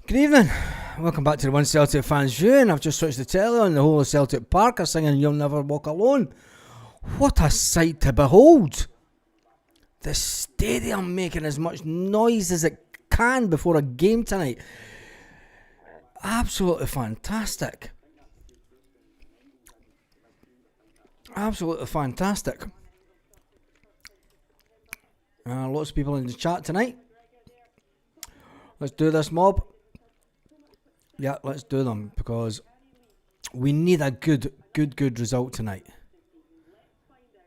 Good evening. Welcome back to the One Celtic Fans View, and I've just switched the telly on. The whole of Celtic Park are singing You'll Never Walk Alone. What a sight to behold. The stadium making as much noise as it can before a game tonight. Absolutely fantastic. Absolutely fantastic. Lots of people in the chat tonight. Let's do this, mob. Yeah, let's do them, because we need a good result tonight.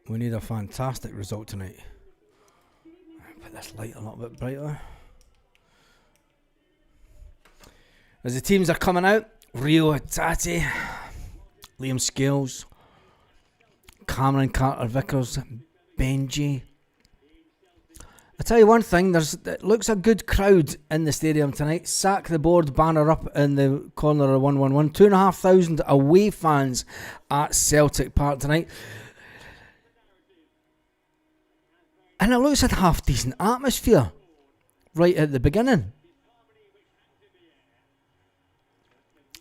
We need a fantastic result tonight. Put this light a little bit brighter. As the teams are coming out, Rio Hatate, Liam Scales, Cameron Carter-Vickers, Benji. I tell you one thing, it looks a good crowd in the stadium tonight. Sack the Board banner up in the corner of 111. 2,500 away fans at Celtic Park tonight. And it looks like a half decent atmosphere right at the beginning.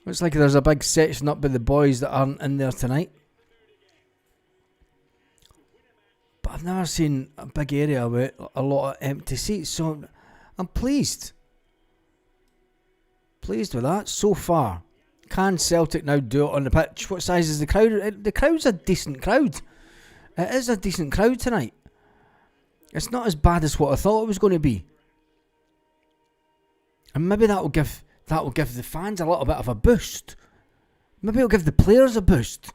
Looks like there's a big section up by the boys that aren't in there tonight. But I've never seen a big area with a lot of empty seats, so I'm pleased. Pleased with that so far. Can Celtic now do it on the pitch? What size is the crowd? The crowd's a decent crowd. It is a decent crowd tonight. It's not as bad as what I thought it was going to be. And maybe that will give the fans a little bit of a boost. Maybe it'll give the players a boost.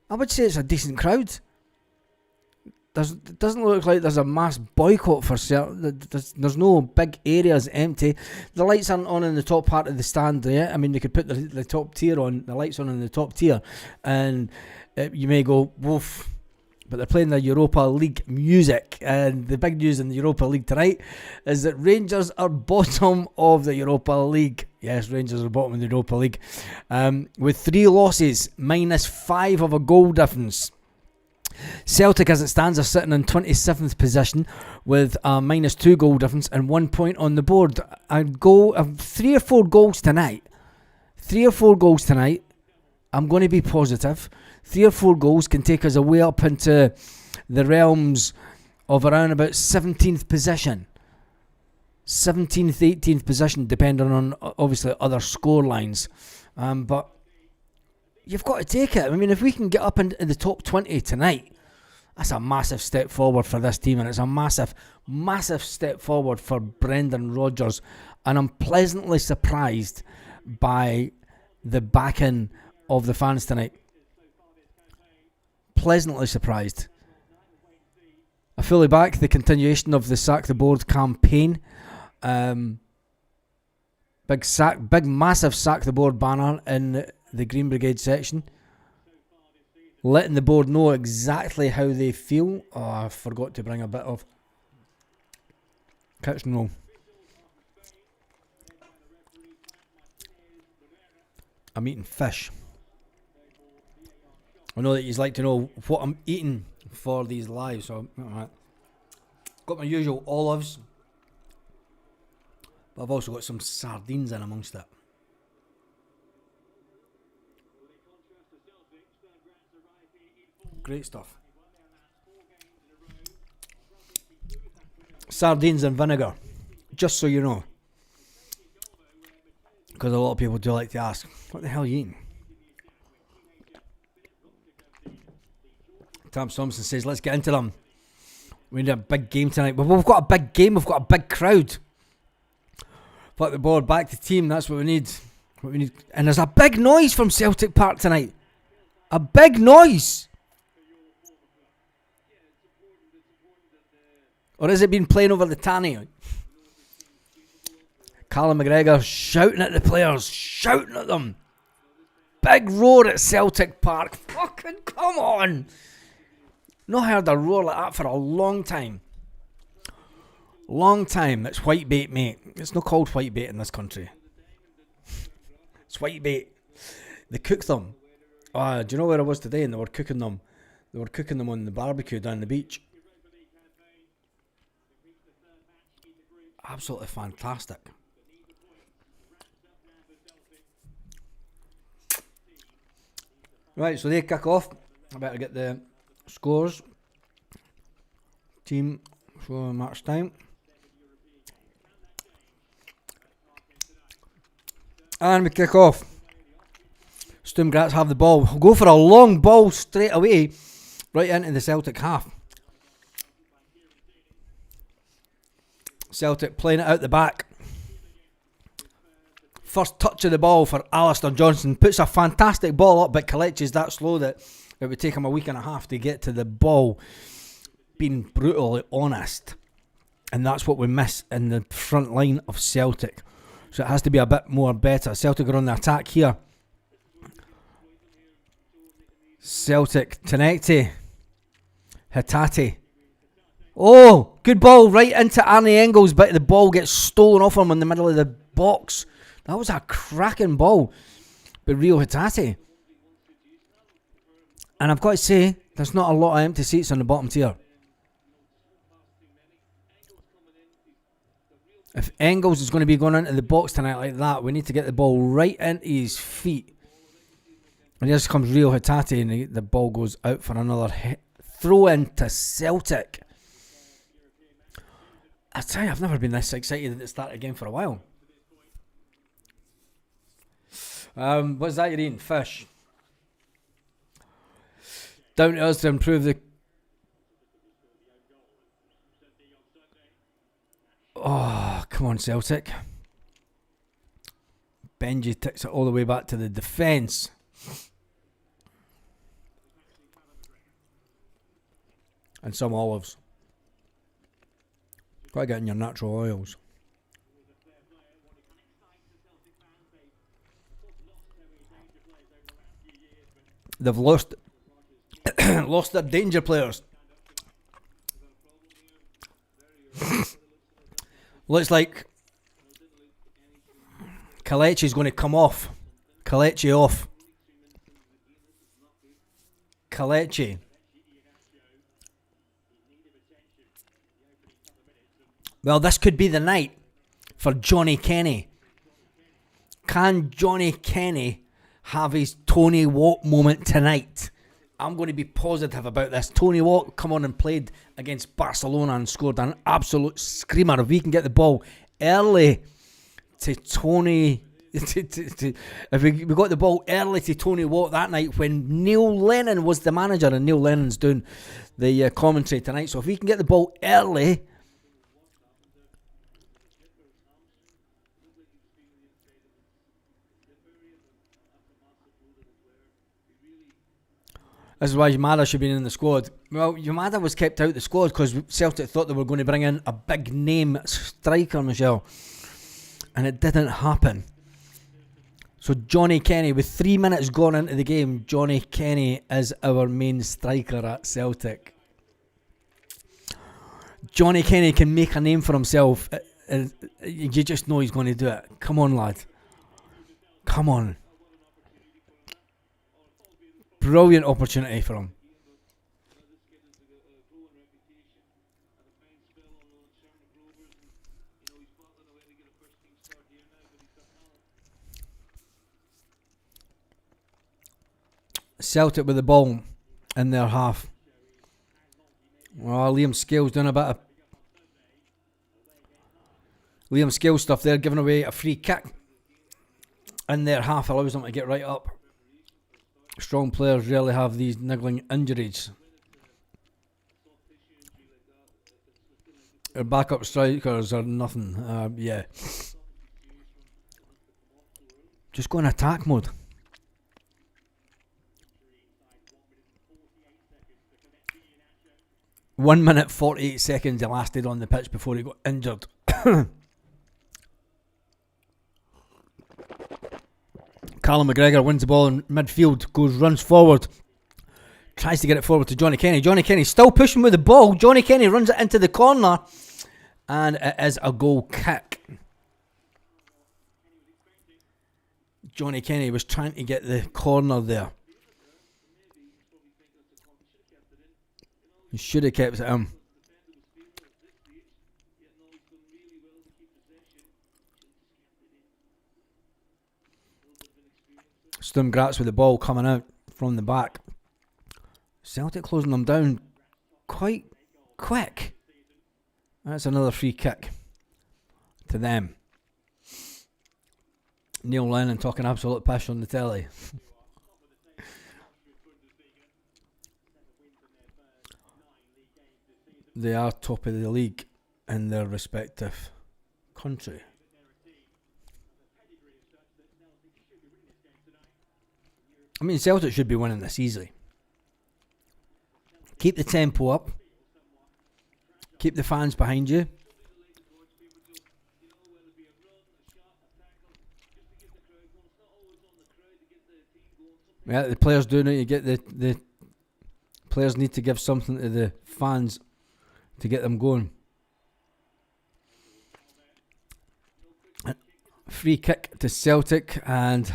I would say it's a decent crowd. It doesn't look like there's a mass boycott for certain. There's no big areas empty. The lights aren't on in the top part of the stand yet. I mean, they could put the top tier on, the lights on in the top tier, and you may go, woof. But they're playing the Europa League music, and the big news in the Europa League tonight is that Rangers are bottom of the Europa League. Yes, Rangers are bottom of the Europa League, with 3 losses, -5 of a goal difference. Celtic, as it stands, are sitting in 27th position with a -2 goal difference and 1 point on the board. 3 or 4 goals tonight. 3 or 4 goals tonight. I'm going to be positive. 3 or 4 goals can take us away up into the realms of around about 17th position. 17th, 18th position, depending on, obviously, other score lines. But you've got to take it. I mean, if we can get up in the top 20 tonight, that's a massive step forward for this team, and it's a massive step forward for Brendan Rodgers. And I'm pleasantly surprised by the backing of the fans tonight. Pleasantly surprised. I fully back the continuation of the Sack the Board campaign. Big massive Sack the Board banner in the Green Brigade section, letting the board know exactly how they feel. Oh, I forgot to bring a bit of kitchen roll. I'm eating fish. I know that you'd like to know what I'm eating for these lives, so alright. Got my usual olives, but I've also got some sardines in amongst it. Great stuff. Sardines and vinegar, just so you know, because a lot of people do like to ask, what the hell are you eating? Tam Thompson says, let's get into them. We need a big game tonight. Well, we've got a big game. We've got a big crowd. Put the board back to team. That's what we need. And there's a big noise from Celtic Park tonight. A big noise. Or has it been playing over the tanny? Callum McGregor shouting at the players. Shouting at them. Big roar at Celtic Park. Fucking come on. Not heard a roar like that for a long time. Long time. It's whitebait, mate. It's not called whitebait in this country. It's whitebait. They cook them. Do you know where I was today? And they were cooking them. They were cooking them on the barbecue down the beach. Absolutely fantastic. Right, so they kick off. I better get the scores. Team for match time. And we kick off. Sturm Graz have the ball. Go for a long ball straight away, right into the Celtic half. Celtic playing it out the back. First touch of the ball for Alistair Johnson. Puts a fantastic ball up, but Kelechi's that slow that it would take him a week and a half to get to the ball. Being brutally honest. And that's what we miss in the front line of Celtic. So it has to be a bit more better. Celtic are on the attack here. Celtic, Tenecti, Hatate. Oh, good ball right into Arnie Engels, but the ball gets stolen off him in the middle of the box. That was a cracking ball by Rio Hatate. And I've got to say, there's not a lot of empty seats on the bottom tier. If Engels is going to be going into the box tonight like that, we need to get the ball right into his feet. And here comes Rio Hatate, and the ball goes out for another throw in to Celtic. I tell you, I've never been this excited at the start of the game for a while. What's that you're eating? Fish. Down to us to improve the... Oh, come on, Celtic. Benji takes it all the way back to the defence. And some olives. Gotta get in your natural oils. They've lost lost their danger players. Looks like Kelechi's going to come off. Kelechi off. Kelechi. Well, this could be the night for Johnny Kenny. Can Johnny Kenny have his Tony Watt moment tonight? I'm going to be positive about this. Tony Watt come on and played against Barcelona and scored an absolute screamer. If we can get the ball early to Tony... if we got the ball early to Tony Watt that night when Neil Lennon was the manager, and Neil Lennon's doing the commentary tonight. So if we can get the ball early... This is why Yamada should be in the squad. Well, Yamada was kept out of the squad because Celtic thought they were going to bring in a big name striker, Michelle. And it didn't happen. So Johnny Kenny, with 3 minutes gone into the game, Johnny Kenny is our main striker at Celtic. Johnny Kenny can make a name for himself. You just know he's going to do it. Come on, lad. Come on. Brilliant opportunity for him. Celtic with the ball in their half. Well, Liam Scales doing a bit of Liam Scales stuff there, giving away a free kick in their half, allows them to get right up. Strong players rarely have these niggling injuries. Their backup strikers are nothing. Yeah. Just go in attack mode. One minute 48 seconds he lasted on the pitch before he got injured. Callum McGregor wins the ball in midfield, runs forward, tries to get it forward to Johnny Kenny. Johnny Kenny still pushing with the ball. Johnny Kenny runs it into the corner, and it is a goal kick. Johnny Kenny was trying to get the corner there. He should have kept it in. Sturm Graz with the ball coming out from the back. Celtic closing them down quite quick. That's another free kick to them. Neil Lennon talking absolute pish on the telly. They are top of the league in their respective country. I mean, Celtic should be winning this easily. Keep the tempo up. Keep the fans behind you. Yeah, the players do need to get the players need to give something to the fans to get them going. Free kick to Celtic, and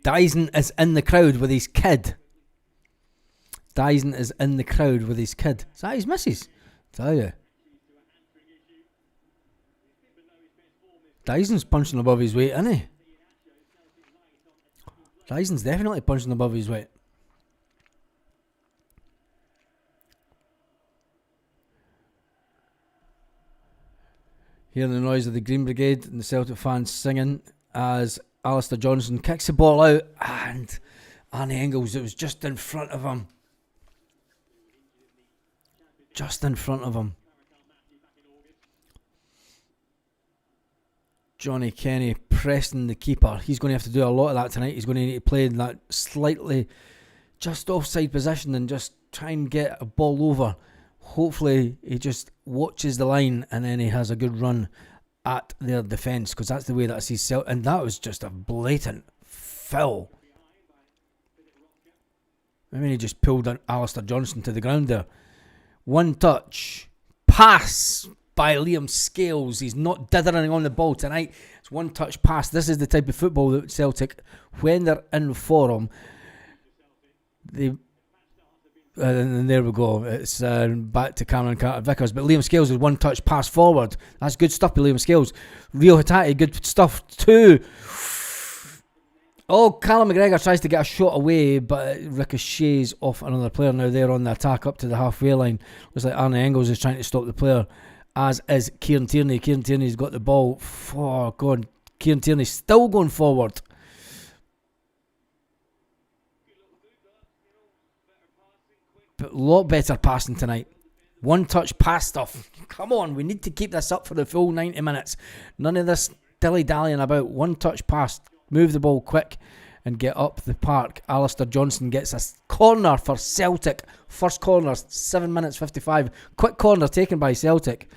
Dyson is in the crowd with his kid. Dyson is in the crowd with his kid. Is that his missus? Tell you. Dyson's punching above his weight, isn't he? Dyson's definitely punching above his weight. Hearing the noise of the Green Brigade and the Celtic fans singing as Alistair Johnson kicks the ball out, and Arnie Engels, it was just in front of him. Just in front of him. Johnny Kenny pressing the keeper. He's going to have to do a lot of that tonight. He's going to need to play in that slightly just offside position and just try and get a ball over. Hopefully he just watches the line and then he has a good run at their defence, because that's the way that I see Celtic. And that was just a blatant foul. I mean, he just pulled Alistair Johnson to the ground there. One touch. Pass by Liam Scales. He's not dithering on the ball tonight. It's one touch pass. This is the type of football that Celtic, when they're in form, and there we go. It's back to Cameron Carter-Vickers. But Liam Scales is one touch pass forward. That's good stuff by Liam Scales. Rio Hatate, good stuff too. Oh, Callum McGregor tries to get a shot away, but it ricochets off another player. Now they're on the attack up to the halfway line. Looks like Arnie Engels is trying to stop the player, as is Kieran Tierney. Kieran Tierney's got the ball. Oh, God. Kieran Tierney's still going forward. But a lot better passing tonight. One touch pass stuff. Come on, we need to keep this up for the full 90 minutes. None of this dilly-dallying about. One touch pass. Move the ball quick and get up the park. Alistair Johnson gets a corner for Celtic. First corner, 7 minutes 55. Quick corner taken by Celtic.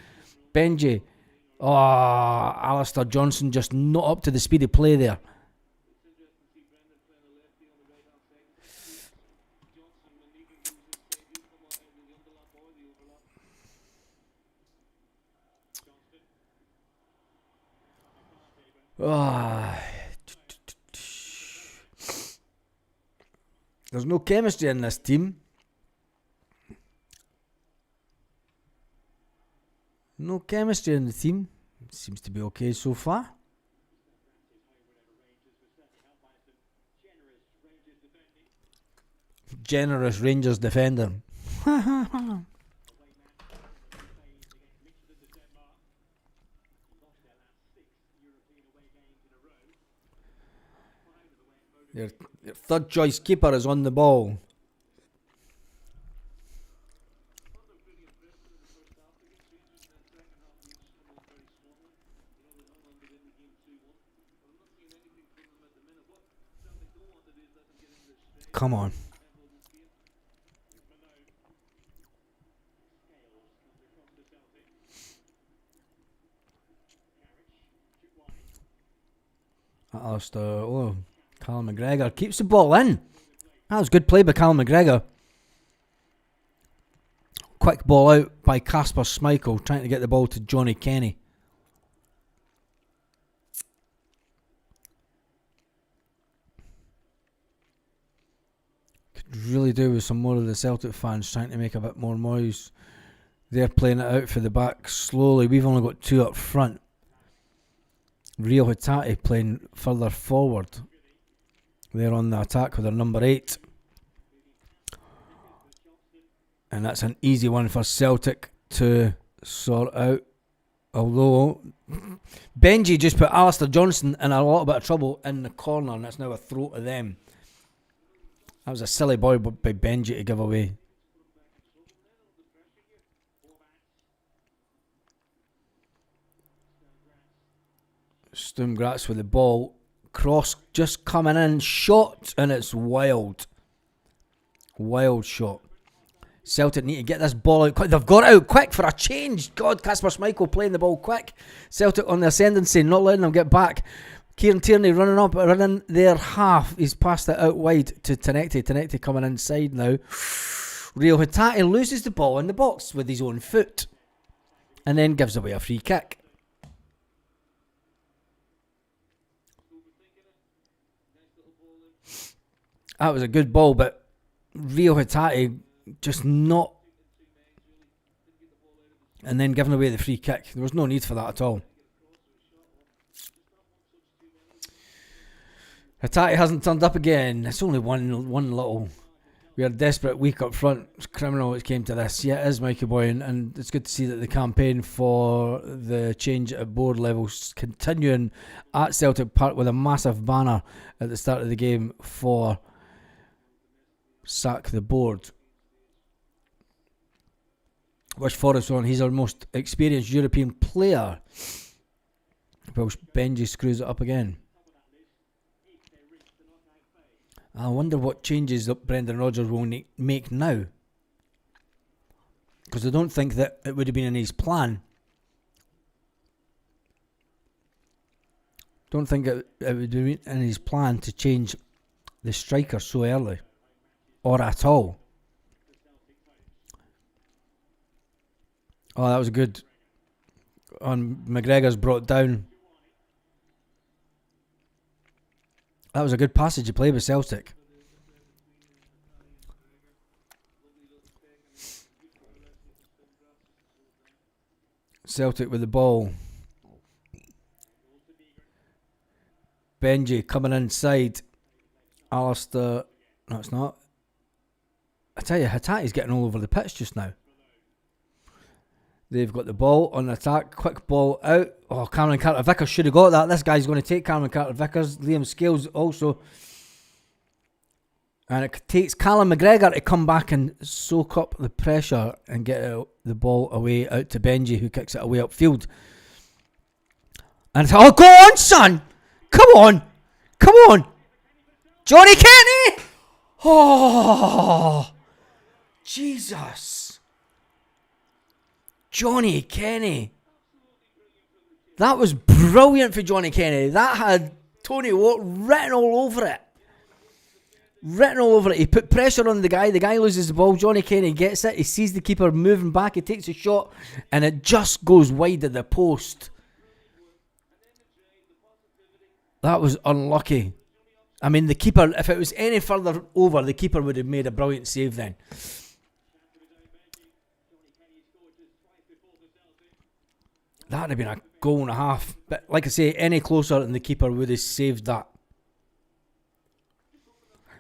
Benji. Oh, Alistair Johnson just not up to the speed of play there. Oh. There's no chemistry in this team. No chemistry in the team. Seems to be okay so far. Generous Rangers defender. Your third choice keeper is on the ball. Come on. Alistair, Callum McGregor keeps the ball in. That was good play by Callum McGregor. Quick ball out by Kasper Schmeichel, trying to get the ball to Johnny Kenny. Could really do with some more of the Celtic fans trying to make a bit more noise. They're playing it out for the back slowly. We've only got 2 up front. Rio Hatate playing further forward. They're on the attack with their number 8. And that's an easy one for Celtic to sort out. Although Benji just put Alistair Johnson in a little bit of trouble in the corner, and that's now a throw to them. That was a silly ball by Benji to give away. Sturm Graz with the ball. Cross just coming in. Shot, and it's wild. Wild shot. Celtic need to get this ball out quick. They've got it out quick for a change. God, Kasper Schmeichel playing the ball quick. Celtic on the ascendancy, not letting them get back. Kieran Tierney running their half. He's passed it out wide to Tenecte. Tenecte coming inside now. Rio Hatate loses the ball in the box with his own foot and then gives away a free kick. That was a good ball, but Rio Hatate just not, and then giving away the free kick. There was no need for that at all. Hatate hasn't turned up again. It's only one little. We are desperate weak up front. It's criminal it came to this. Yeah, it is, Mikey boy, and it's good to see that the campaign for the change at board levels continuing at Celtic Park with a massive banner at the start of the game for sack the board. Wish Forrest on. He's our most experienced European player. Whilst Benji screws it up again. I wonder what changes that Brendan Rodgers will make now. Because I don't think that it would have been in his plan. Don't think it would be in his plan to change the striker so early. Or at all. Oh, that was good. On McGregor's brought down. That was a good passage of play by Celtic. Celtic with the ball. Benji coming inside. Alistair. No, it's not. I tell you, Hatate's getting all over the pitch just now. They've got the ball on attack. Quick ball out. Oh, Cameron Carter-Vickers should have got that. This guy's going to take Cameron Carter-Vickers. Liam Scales also. And it takes Callum McGregor to come back and soak up the pressure and get the ball away out to Benji, who kicks it away upfield. And it's, oh, go on, son! Come on! Come on! Johnny Kenny! Oh! Jesus! Johnny Kenny. That was brilliant for Johnny Kenny. That had Tony Watt written all over it. Written all over it. He put pressure on the guy. The guy loses the ball. Johnny Kenny gets it. He sees the keeper moving back. He takes a shot. And it just goes wide of the post. That was unlucky. I mean, the keeper, if it was any further over, the keeper would have made a brilliant save then. That would have been a goal and a half. But like I say, any closer and the keeper would have saved that.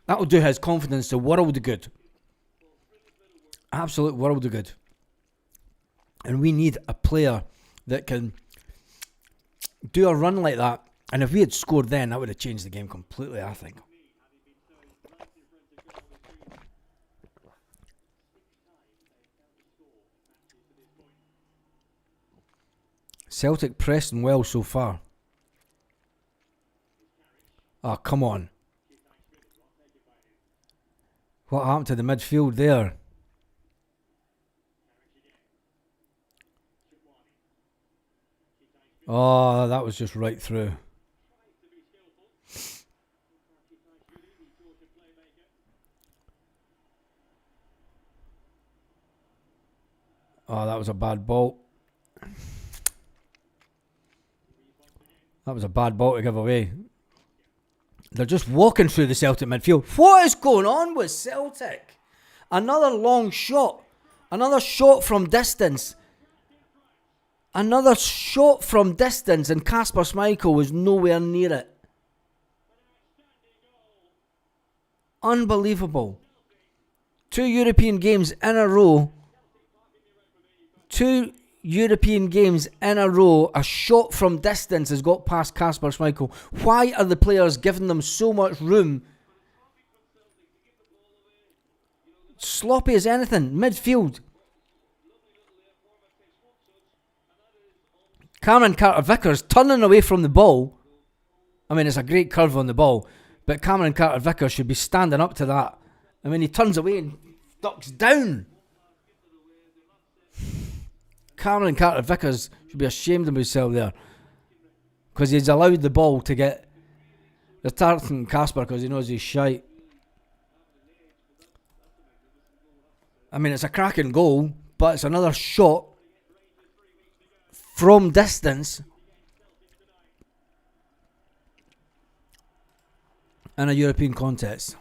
That will do his confidence the world of good. Absolute world of good. And we need a player that can do a run like that. And if we had scored then, that would have changed the game completely, I think. Celtic pressing well so far. Oh, come on. What happened to the midfield there? Oh, that was just right through. Oh, that was a bad ball. That was a bad ball to give away. They're just walking through the Celtic midfield. What is going on with Celtic? Another long shot. Another shot from distance. Another shot from distance, and Kasper Schmeichel was nowhere near it. Unbelievable. 2 European games in a row. 2 European games in a row. A shot from distance has got past Kasper Schmeichel. Why are the players giving them so much room? Sloppy as anything. Midfield. Cameron Carter-Vickers turning away from the ball. I mean, it's a great curve on the ball, but Cameron Carter-Vickers should be standing up to that. I mean, he turns away and ducks down. Cameron Carter-Vickers should be ashamed of himself there, because he's allowed the ball to get the tartan Kasper because he knows he's shite. I mean, it's a cracking goal, but it's another shot from distance in a European contest.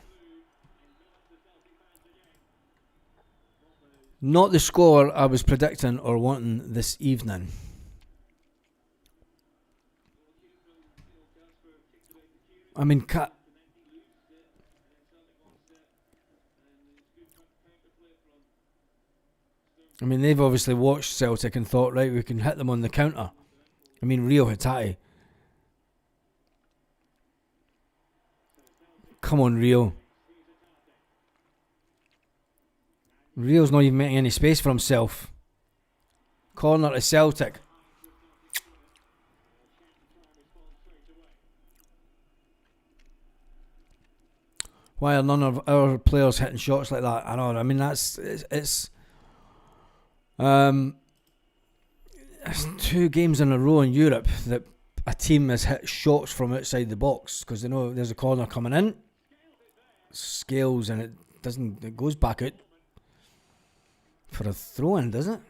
Not the score I was predicting or wanting this evening. I mean, they've obviously watched Celtic and thought, right, we can hit them on the counter. I mean, Rio Hatate. Come on, Rio. Rio's not even making any space for himself. Corner to Celtic. Why are none of our players hitting shots like that? I know. I mean, it's 2 games in a row in Europe that a team has hit shots from outside the box because they know there's a corner coming in. Scales, and it goes back out for a throw-in, doesn't it?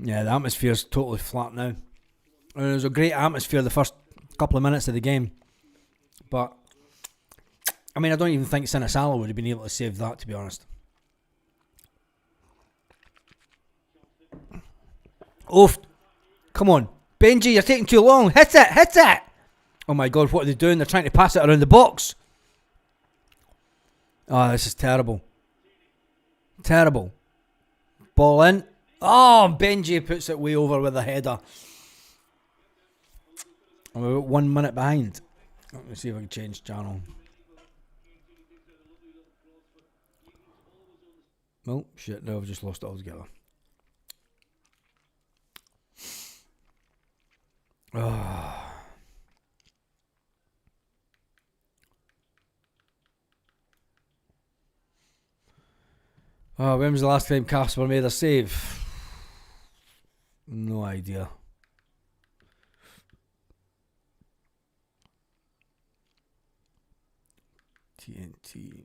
Yeah, the atmosphere's totally flat now. I mean, it was a great atmosphere the first couple of minutes of the game, but I mean, I don't even think Sinisalo would have been able to save that, to be honest. Oof. Come on. Benji, you're taking too long. Hit it. Oh my God, what are they doing? They're trying to pass it around the box. Oh, this is terrible. Terrible. Ball in. Oh, Benji puts it way over with a header. I'm about 1 minute behind. Let me see if I can change channel. Oh, shit, no, I've just lost it altogether. Oh. Oh, when was the last time Kasper made a save? No idea. TNT.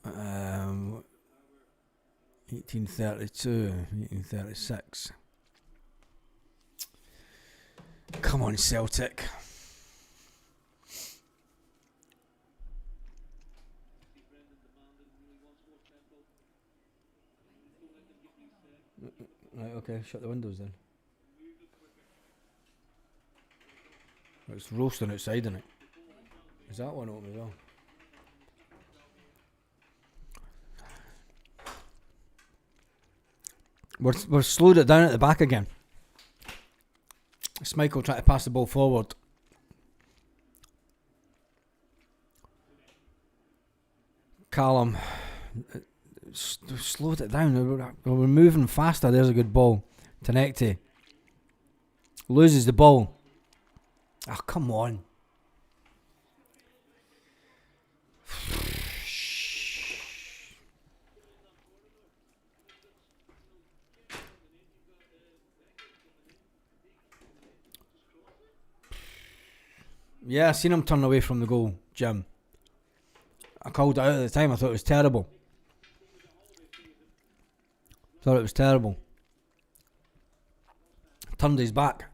Um, 1832, 1836. Come on, Celtic. Right, okay, shut the windows then. It's roasting outside, isn't it? Is that one open as well? We're slowed it down at the back again. Schmeichel trying to pass the ball forward. Callum slowed it down. We're moving faster. There's a good ball. Tenecti loses the ball. Oh, come on. Yeah, I seen him turn away from the goal, Jim. I called it out at the time. I thought it was terrible. Thought it was terrible. Turned his back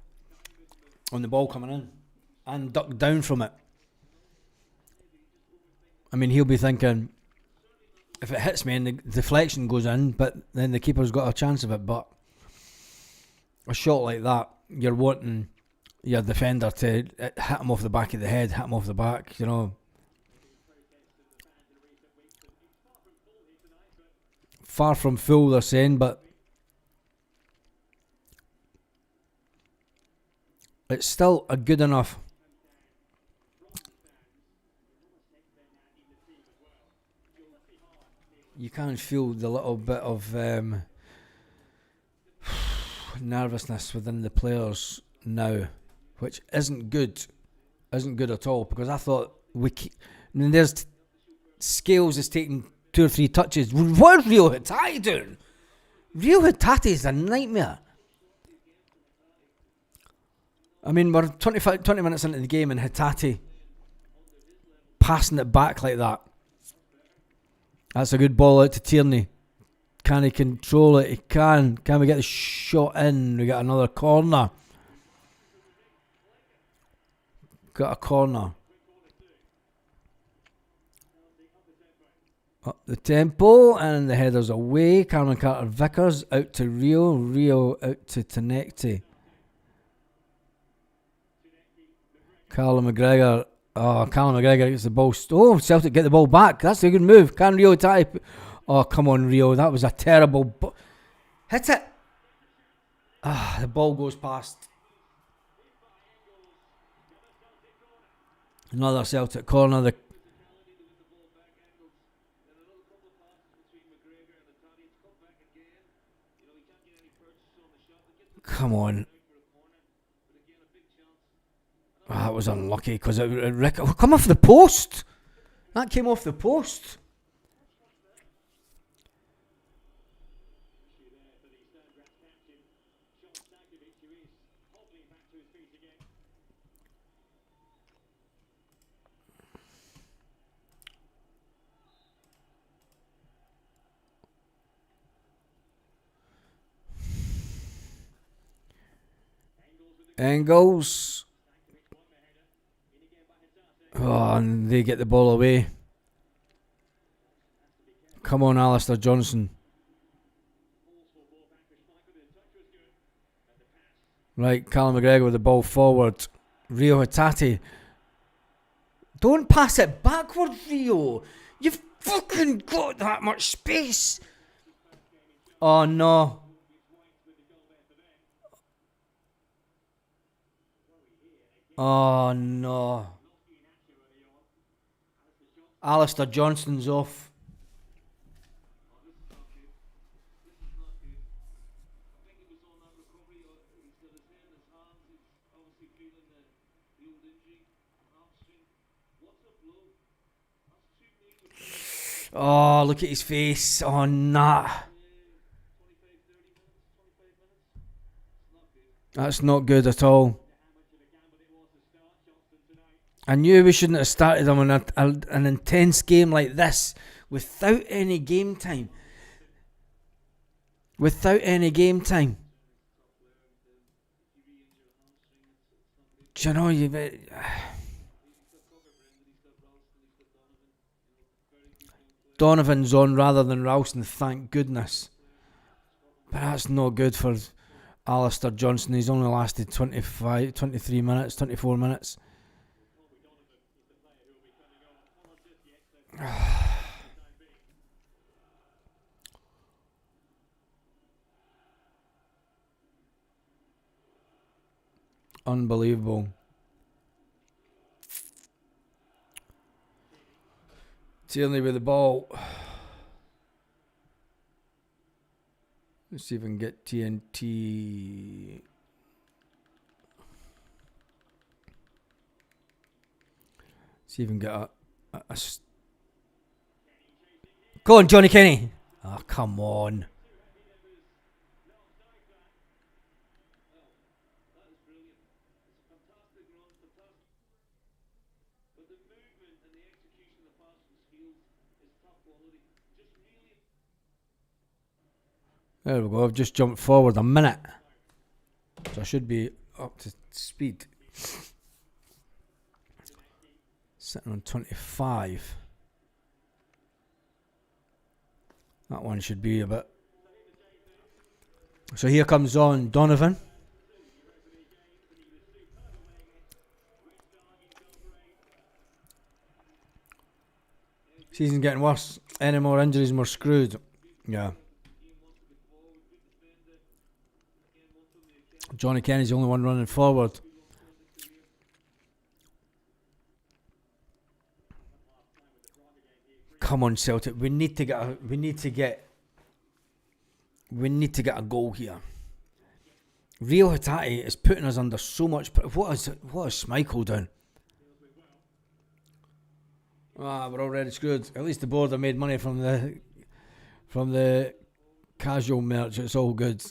on the ball coming in and ducked down from it. I mean, he'll be thinking, if it hits me and the deflection goes in, but then the keeper's got a chance of it. But a shot like that, you're wanting your defender to hit him off the back of the head, hit him off the back, you know. Far from full, they're saying, but it's still a good enough. You can feel the little bit of nervousness within the players now, which isn't good. Isn't good at all, because I thought there's Scales is taking 2 or 3 touches. What is Rio Hatate doing? Rio Hatate is a nightmare. I mean, we're 20 minutes into the game and Hatate passing it back like that. That's a good ball out to Tierney. Can he control it? He can. Can we get the shot in? We got another corner. Got a corner. Up the tempo and the header's away. Cameron Carter-Vickers out to Rio. Rio out to Tenecti. Callum McGregor. Oh, Callum McGregor gets the ball. Oh, Celtic get the ball back. That's a good move. Can Rio type? Oh, come on, Rio. That was a terrible... Hit it. Ah, the ball goes past. Another Celtic corner. Come on. Oh, that was unlucky because it come off the post. That came off the post. Engels. Oh, and they get the ball away. Come on, Alistair Johnson. Right, Callum McGregor with the ball forward. Rio Hatate. Don't pass it backwards, Rio. You've fucking got that much space. Oh, no. Oh, no. Alistair Johnston's off. Oh, look at his face. Oh, nah. That's not good at all. I knew we shouldn't have started them on an intense game like this without any game time. Without any game time. Do you know, Donovan's on rather than Ralston, thank goodness. But that's not good for Alistair Johnson. He's only lasted 23 minutes, 24 minutes. Unbelievable. Tierney with the ball. Let's see if we can get TNT. See if we can get a Go on, Johnny Kenny. Oh, come on. There we go. I've just jumped forward a minute, so I should be up to speed. Sitting on 25. That one should be a bit. So here comes on Donovan. Season's getting worse. Any more injuries, more screwed. Yeah. Johnny Kenny's the only one running forward. Come on, Celtic. We need to get a goal here. Rio Hatate is putting us under so much. What is Schmeichel doing? We're already screwed. At least the board have made money from the casual merch. It's all good.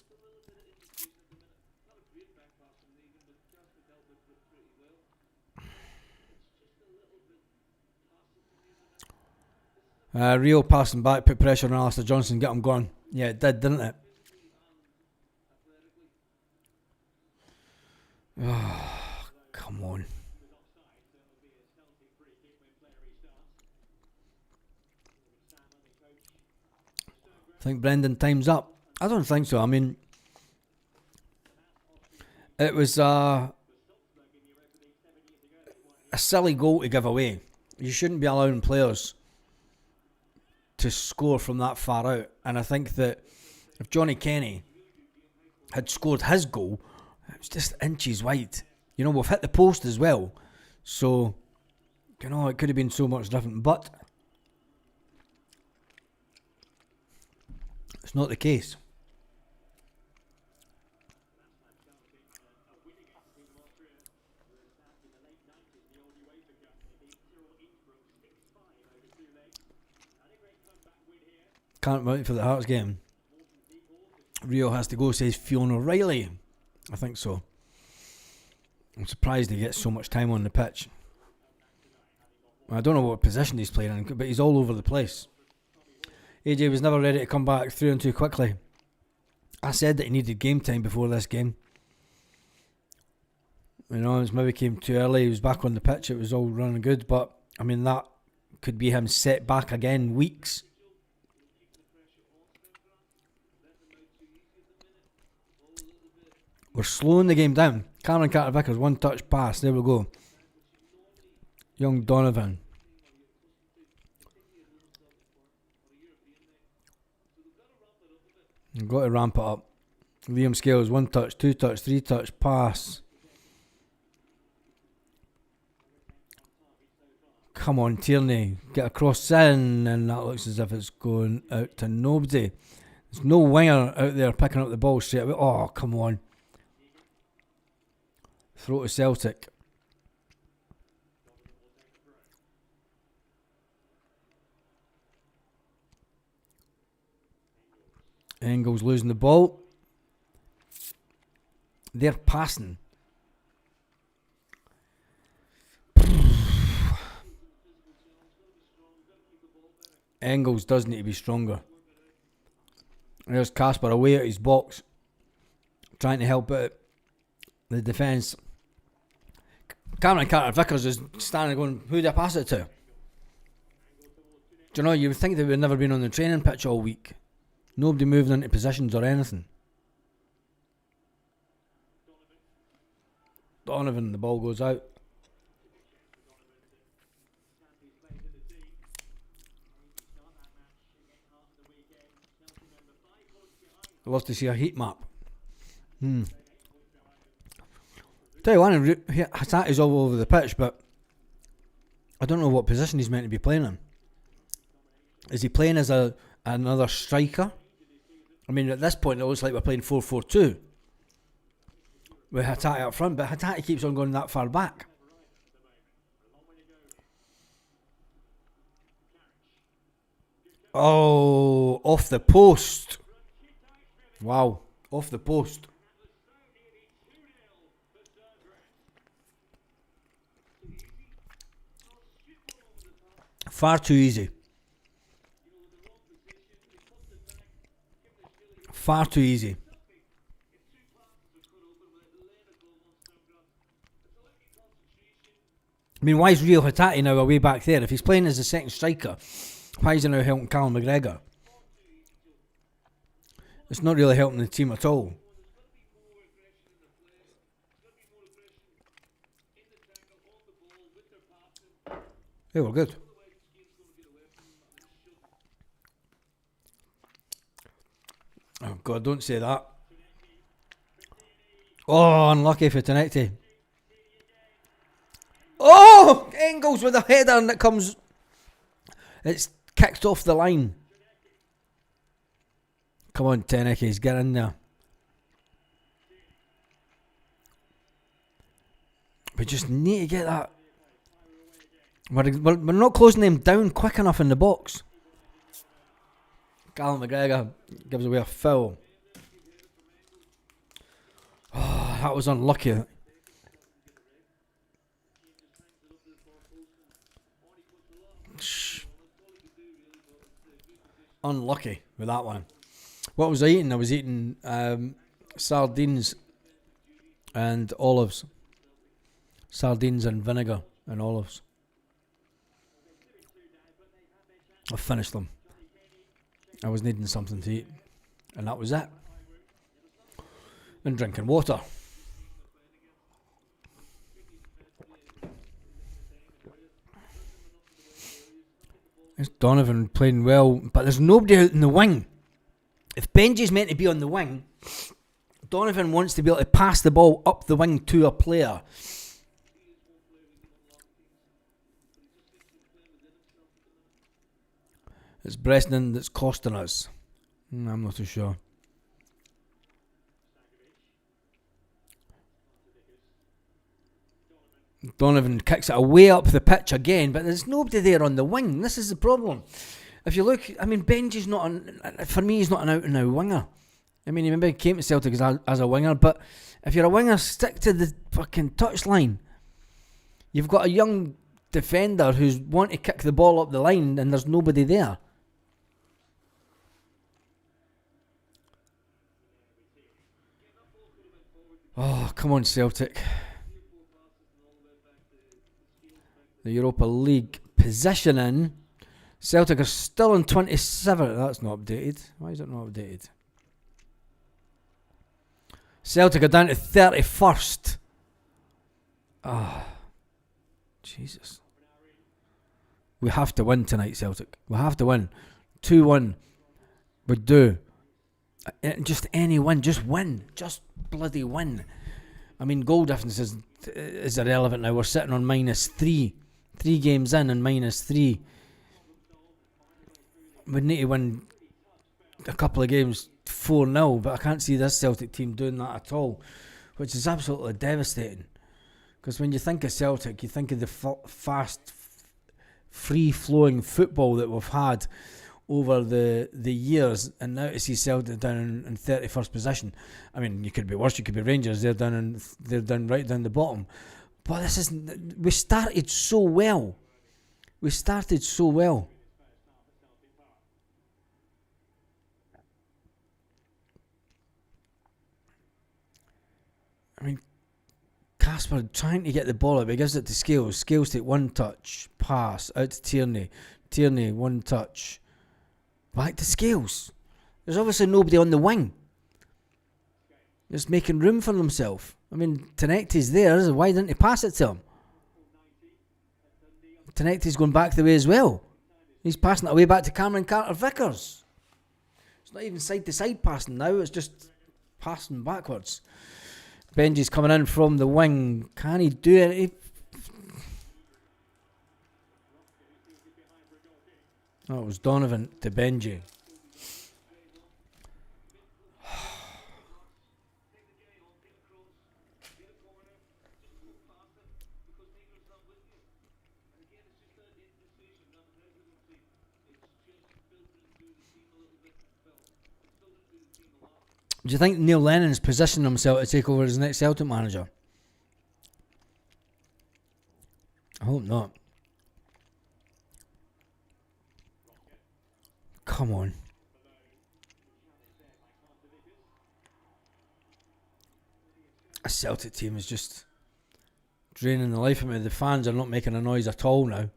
Rio passing back, put pressure on Alistair Johnson, get him going. Yeah, it did, didn't it? Oh, come on. I think Brendan time's up. I don't think so. I mean, it was a silly goal to give away. You shouldn't be allowing players to score from that far out. And I think that if Johnny Kenny had scored his goal, it was just inches wide. You know, we've hit the post as well. So, you know, it could have been so much different. But it's not the case. Can't wait for the Hearts game. Rio has to go, says Fiona O'Reilly. I think so. I'm surprised he gets so much time on the pitch. I don't know what position he's playing in, but he's all over the place. AJ was never ready to come back through and too quickly. I said that he needed game time before this game. You know, it maybe came too early. He was back on the pitch. It was all running good, but I mean that could be him set back again weeks. We're slowing the game down. Cameron Carter-Vickers, one touch pass. There we go. Young Donovan. You've got to ramp it up. Liam Scales, one touch, two touch, three touch, pass. Come on, Tierney. Get a cross in, and that looks as if it's going out to nobody. There's no winger out there picking up the ball straight away. Oh, come on. Throw to Celtic. Engels losing the ball. They're passing. Engels does need to be stronger. There's Casper away at his box, trying to help out the defence. Cameron Carter-Vickers is standing going, who do I pass it to? Do you know, you would think they would have never been on the training pitch all week. Nobody moving into positions or anything. Donovan, the ball goes out. I'd love to see a heat map. Tell you what, Hatat is all over the pitch, but I don't know what position he's meant to be playing in. Is he playing as another striker? I mean, at this point, it looks like we're playing 4-4-2 with Hatat up front, but Hatat keeps on going that far back. Oh, off the post. Wow, off the post. Far too easy. Far too easy. I mean, why is Rio Hatate now away back there? If he's playing as the second striker, why is he now helping Callum McGregor? It's not really helping the team at all. They were good. Oh God, don't say that. Oh, unlucky for Tenecti. Oh, Engels with a header and it comes. It's kicked off the line. Come on, Tenecti, get in there. We just need to get that. We're not closing them down quick enough in the box. Callum McGregor gives away a foul. Oh, that was unlucky. Unlucky with that one. What was I eating? I was eating sardines and olives. Sardines and vinegar and olives. I finished them. I was needing something to eat. And that was it. And drinking water. It's Donovan playing well, but there's nobody out in the wing. If Benji's meant to be on the wing, Donovan wants to be able to pass the ball up the wing to a player. It's Bresnan that's costing us. I'm not too sure. Donovan kicks it away up the pitch again, but there's nobody there on the wing. This is the problem. If you look, I mean, Benji's not, for me, he's not an out-and-out winger. I mean, he maybe came to Celtic as a winger, but if you're a winger, stick to the fucking touchline. You've got a young defender who's want to kick the ball up the line and there's nobody there. Oh, come on, Celtic. The Europa League positioning. Celtic are still on 27. That's not updated. Why is it not updated? Celtic are down to 31st. Ah, oh, Jesus. We have to win tonight, Celtic. We have to win. 2-1 would do. Just any win. Just win. Just bloody win. I mean, goal difference is irrelevant now. We're sitting on -3. 3 games in and -3. We need to win a couple of games 4-0, but I can't see this Celtic team doing that at all, which is absolutely devastating. Because when you think of Celtic, you think of the fast, free-flowing football that we've had over the years, and now to see Celtic down in 31st position. I mean, you could be worse. You could be Rangers. They're down right down the bottom. But this isn't. We started so well. I mean, Casper trying to get the ball up. He gives it to Scales. Scales take one touch, pass out to Tierney. Tierney one touch. Back to Scales. There's obviously nobody on the wing. Just making room for himself. I mean, Tenecti's there. Why didn't he pass it to him? Tenecti's going back the way as well. He's passing it away back to Cameron Carter-Vickers. It's not even side-to-side passing now. It's just passing backwards. Benji's coming in from the wing. Can he do it? Oh, it was Donovan to Benji. Do you think Neil Lennon's positioned himself to take over as next Celtic manager? I hope not. Come on. A Celtic team is just draining the life of me. The fans are not making a noise at all now.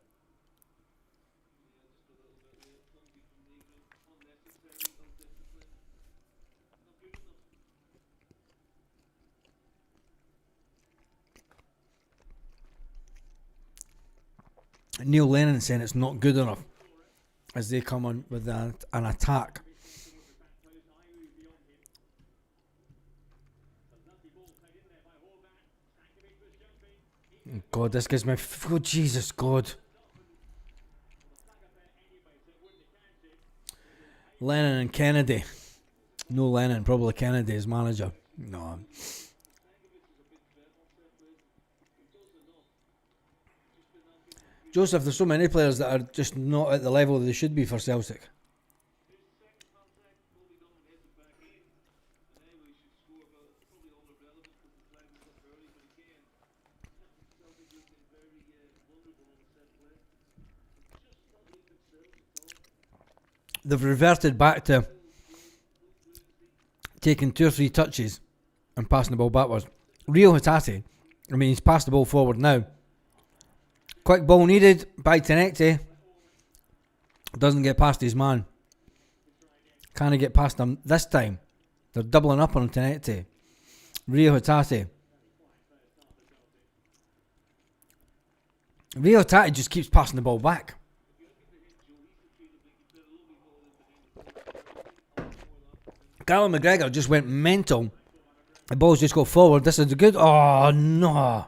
Neil Lennon saying it's not good enough as they come on with an attack. God, this gives me... Oh, Jesus, God. Lennon and Kennedy. No Lennon, probably Kennedy as manager. No. Joseph, there's so many players that are just not at the level they should be for Celtic. They've reverted back to taking 2 or 3 touches and passing the ball backwards. Rio Hatate, I mean, he's passed the ball forward now. Quick ball needed by Tenecte. Doesn't get past his man. Can't get past him this time. They're doubling up on Tenecte. Rio Hatate. Rio Hatate just keeps passing the ball back. Callum McGregor just went mental. The ball's just go forward. This is good. Oh, no.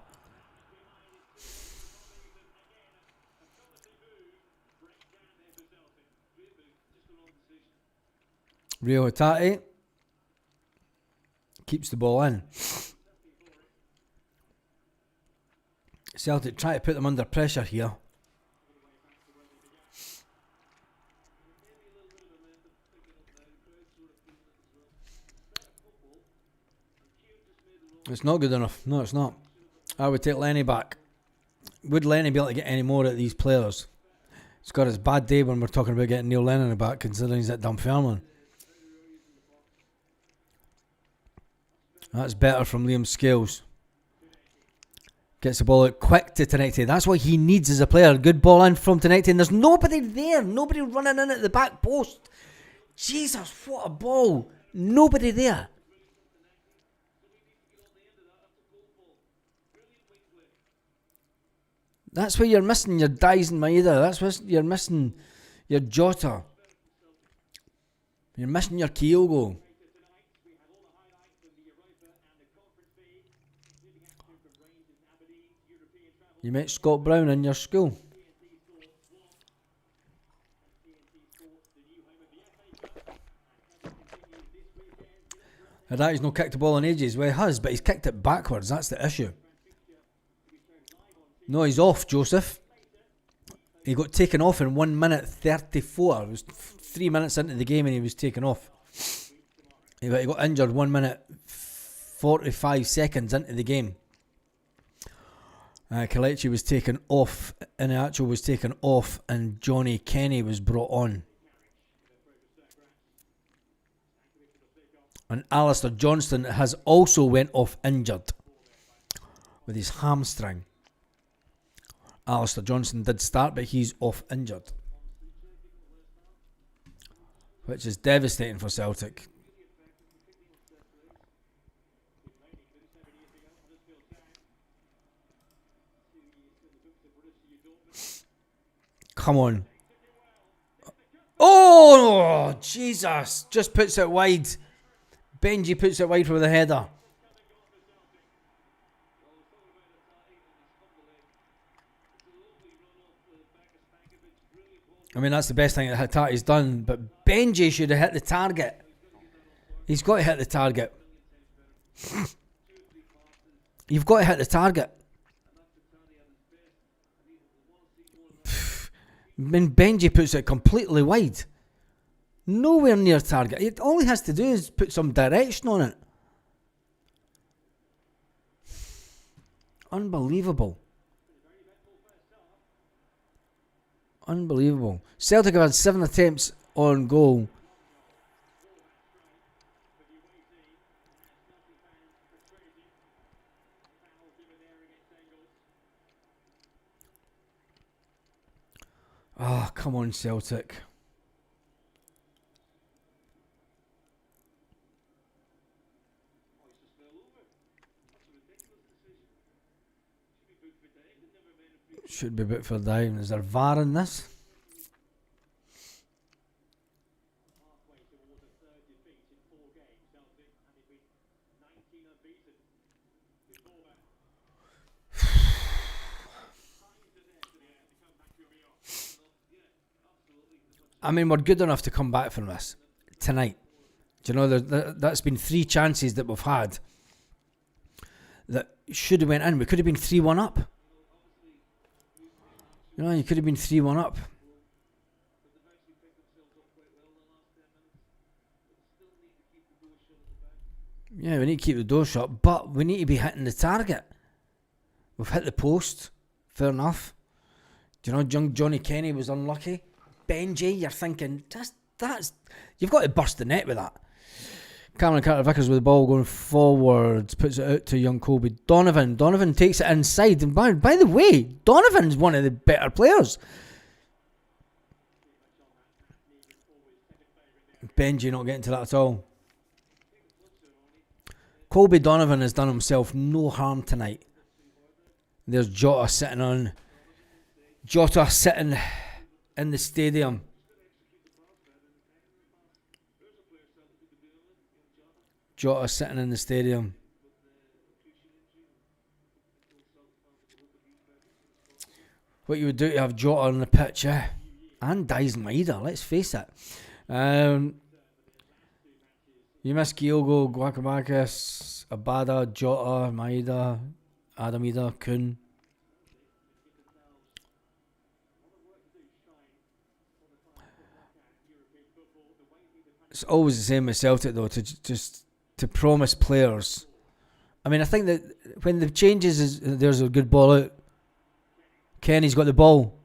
Rio Hatate keeps the ball in. Celtic try to put them under pressure here. It's not good enough. No, it's not. I would take Lenny back. Would Lenny be able to get any more at these players? It's got his bad day when we're talking about getting Neil Lennon back, considering he's at Dunfermline. That's better from Liam Scales. Gets the ball out quick to Tenecte. That's what he needs as a player. Good ball in from Tenecte. And there's nobody there. Nobody running in at the back post. Jesus, what a ball. Nobody there. That's where you're missing your Dies and Maeda. That's where you're missing your Jota. You're missing your Kyogo. You met Scott Brown in your school. He's not kicked the ball in ages. Well, he has, but he's kicked it backwards. That's the issue. No, he's off, Joseph. He got taken off in 1 minute 34. It was 3 minutes into the game and he was taken off. He got injured 1 minute 45 seconds into the game. Kelechi was taken off, Iheanacho was taken off, and Johnny Kenny was brought on. And Alistair Johnston has also went off injured with his hamstring. Alistair Johnston did start, but he's off injured, which is devastating for Celtic. Come on. Oh, Jesus. Just puts it wide. Benji puts it wide for the header. I mean, that's the best thing that Hatate's done, but Benji should have hit the target. He's got to hit the target. You've got to hit the target. When Benji puts it completely wide, nowhere near target. All he has to do is put some direction on it. Unbelievable. Unbelievable. Celtic have had 7 attempts on goal. Oh, come on, Celtic. Should be a bit for dying. Is there VAR in this? I mean, we're good enough to come back from this tonight. Do you know, that's been 3 chances that we've had that should have went in. We could have been 3-1 up. You know, you could have been 3-1 up. Yeah, we need to keep the door shut, but we need to be hitting the target. We've hit the post. Fair enough. Do you know, young Johnny Kenny was unlucky. Benji, you're thinking, that's you've got to burst the net with that. Cameron Carter-Vickers with the ball going forward, puts it out to young Colby Donovan. Donovan takes it inside, and by the way, Donovan's one of the better players. Benji not getting to that at all. Colby Donovan has done himself no harm tonight. There's Jota sitting in the stadium. Jota sitting in the stadium. What you would do to have Jota on the pitch, yeah? And Dyson Maeda, let's face it. You miss Kyogo, Guacamakis, Abada, Jota, Maeda, Adamida, Kun. It's always the same with Celtic though, to promise players. I mean, I think that when the changes is there's a good ball out. Kenny's got the ball,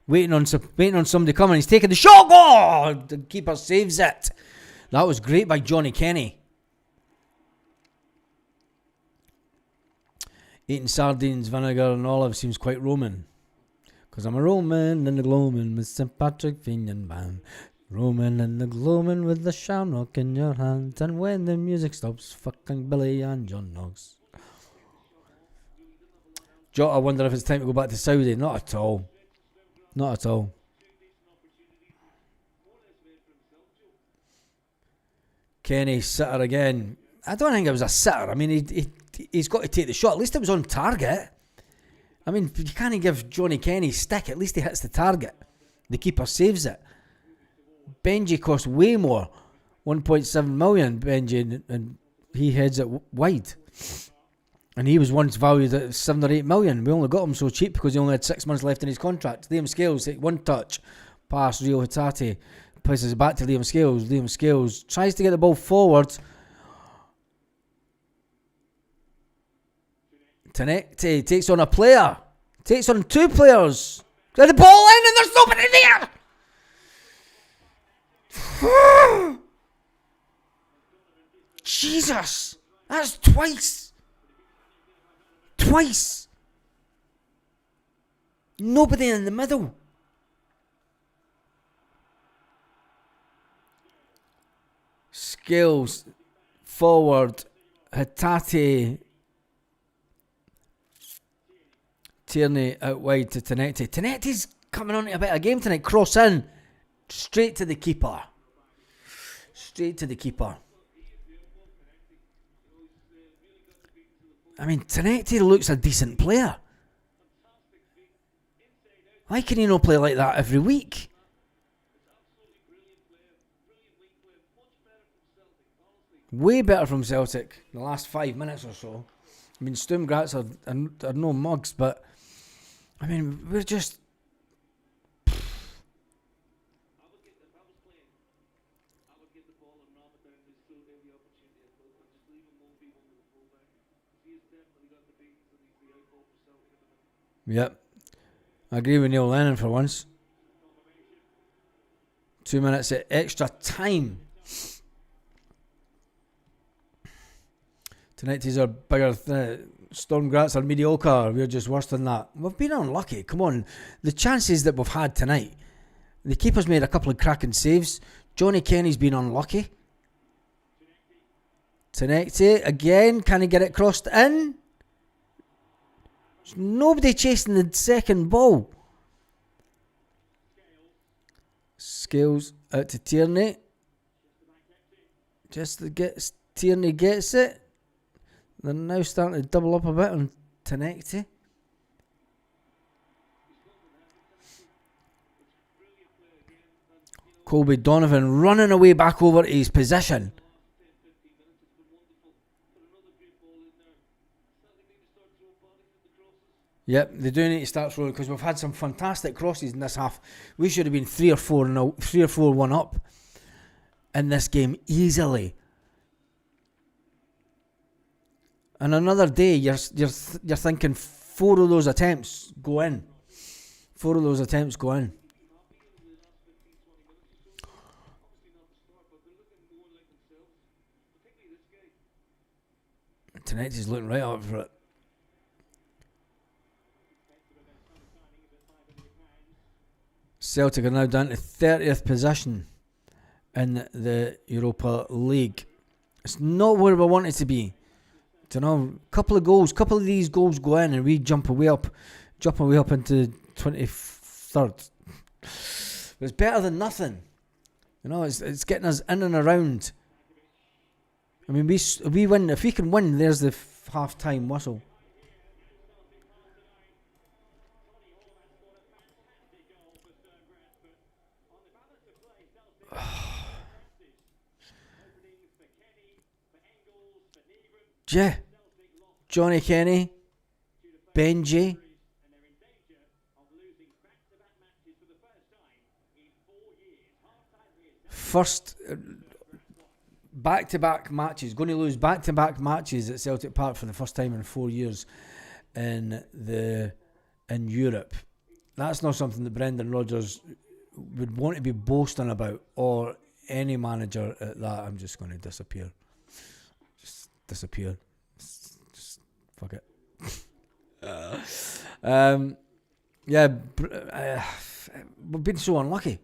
waiting on somebody coming. He's taking the shot. Oh, the keeper saves it. That was great by Johnny Kenny. Eating sardines, vinegar, and olive seems quite Roman. Because I'm a Roman and the gloaming with St. Patrick Finian Band. Roman and the gloaming with the shamrock in your hand. And when the music stops, fucking Billy and John Knox. Jota, I wonder if it's time to go back to Saudi. Not at all. Not at all. Kenny, sitter again. I don't think it was a sitter. I mean, he's got to take the shot. At least it was on target. I mean, you can't give Johnny Kenny stick. At least he hits the target. The keeper saves it. Benji cost way more. 1.7 million, Benji, and he heads it wide. And he was once valued at 7 or 8 million. We only got him so cheap because he only had 6 months left in his contract. Liam Scales, take one touch. Pass, Rio Hatate. Passes it back to Liam Scales. Liam Scales tries to get the ball forward. Tenecti takes on a player. Takes on 2 players. Get the ball in and there's nobody there. Jesus. That's twice. Twice. Nobody in the middle. Scales forward. Hatate. Tierney out wide to Tenecti. Tenecti's coming on to a bit of a game tonight. Cross in. Straight to the keeper. Straight to the keeper. I mean, Tenecti looks a decent player. Why can he not play like that every week? Way better from Celtic in the last 5 minutes or so. I mean, Sturm Graz are no mugs, but I mean, we're just. Yep. I agree with Neil Lennon for once. 2 minutes at extra time. Tonight is our bigger Sturm Graz are mediocre. We're just worse than that. We've been unlucky. Come on. The chances that we've had tonight, The keeper's made a couple of cracking saves. Johnny Kenny's been unlucky. Tenecti again. Can he get it crossed in? There's nobody chasing the second ball. Scales out to Tierney. Tierney gets it. They're now starting to double up a bit on Tenecti. Colby Donovan running away back over to his position. Yep, they do need to start throwing because we've had some fantastic crosses in this half. We should have been 3 or 4-1 up in this game easily. And another day, you're thinking 4 of those attempts go in. 4 of those attempts go in. Tenecti's looking right up for it. Celtic are now down to 30th position in the Europa League. It's not where we want it to be. You know, couple of these goals go in, and we jump away up into 23rd. But it's better than nothing. You know, it's getting us in and around. I mean, we win. If we can win, there's the half-time whistle. Yeah, Johnny Kenny, Benji. First back-to-back matches. Going to lose back-to-back matches at Celtic Park for the first time in 4 years in Europe. That's not something that Brendan Rodgers would want to be boasting about, or any manager at that. I'm just going to disappear. Disappear. Just fuck it. We've been so unlucky.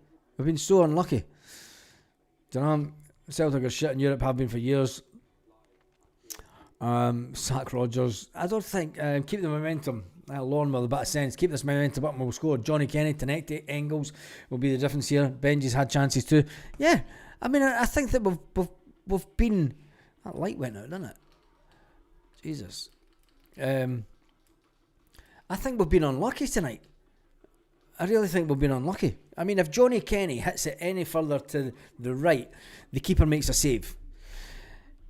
Do you know, Celtic are shit in Europe, have been for years. Sack Rodgers. I don't think, keep the momentum. Lauren with a bit of sense. Keep this momentum up and we'll score. Johnny Kenny, Tenecti, Engels will be the difference here. Benji's had chances too. Yeah, I mean, I think that we've been... That light went out, didn't it? Jesus. I think we've been unlucky tonight. I really think we've been unlucky. I mean, if Johnny Kenny hits it any further to the right, the keeper makes a save.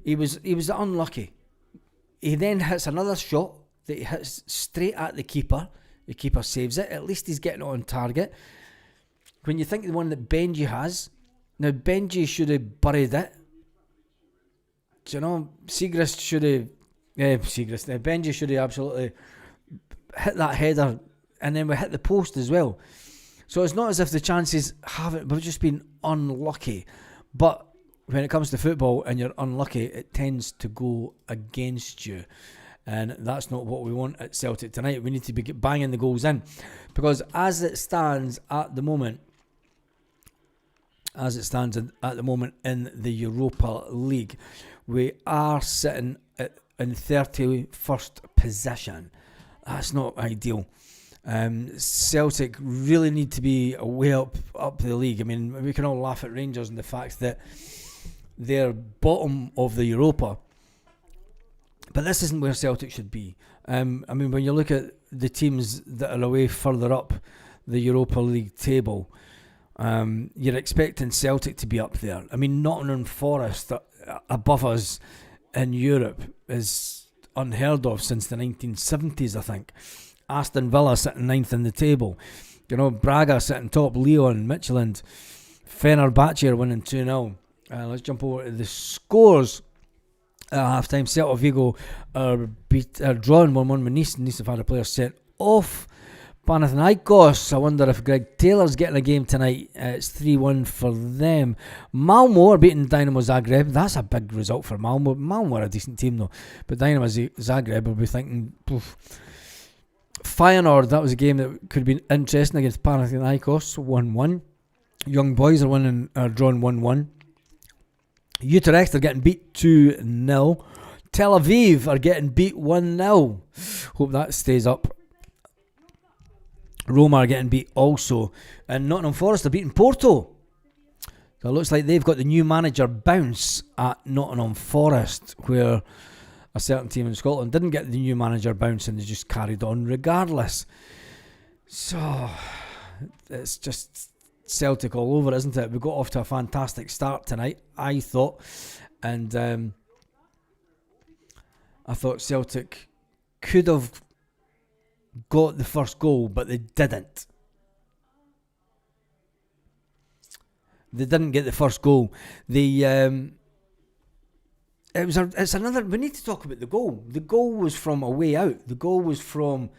He was unlucky. He then hits another shot that he hits straight at the keeper. The keeper saves it. At least he's getting it on target. When you think the one that Benji has, now Benji should have buried it. Do you know, Benji should have absolutely hit that header, and then we hit the post as well. So it's not as if the chances haven't, we've just been unlucky. But when it comes to football and you're unlucky, it tends to go against you. And that's not what we want at Celtic tonight. We need to be banging the goals in. Because as it stands at the moment in the Europa League, we are sitting in 31st position. That's not ideal. Celtic really need to be way up the league. I mean, we can all laugh at Rangers and the fact that they're bottom of the Europa, but this isn't where Celtic should be. I mean, when you look at the teams that are away further up the Europa League table, you're expecting Celtic to be up there. I mean, Nottingham Forest above us in Europe is unheard of since the 1970s, I think. Aston Villa sitting 9th in the table. You know, Braga sitting top, Lyon, Midtjylland, Fenerbahce are winning 2-0. Let's jump over to the scores at half-time. Celta Vigo are drawing 1-1 with Nice. Nice have had a player sent off. Panathinaikos, I wonder if Greg Taylor's getting a game tonight. It's 3-1 for them. Malmo are beating Dynamo Zagreb. That's a big result for Malmo. Malmo are a decent team though. But Dynamo Zagreb will be thinking... Poof. Feyenoord, that was a game that could have been interesting against Panathinaikos, 1-1. Young Boys are drawn 1-1. Utrecht are getting beat 2-0. Tel Aviv are getting beat 1-0. Hope that stays up. Roma are getting beat also. And Nottingham Forest are beating Porto. So it looks like they've got the new manager bounce at Nottingham Forest, where a certain team in Scotland didn't get the new manager bounce and they just carried on regardless. So it's just Celtic all over, isn't it? We got off to a fantastic start tonight, I thought. And I thought Celtic could have got the first goal, but they didn't. They didn't get the first goal. It's another. We need to talk about the goal. The goal was from a way out. The goal was from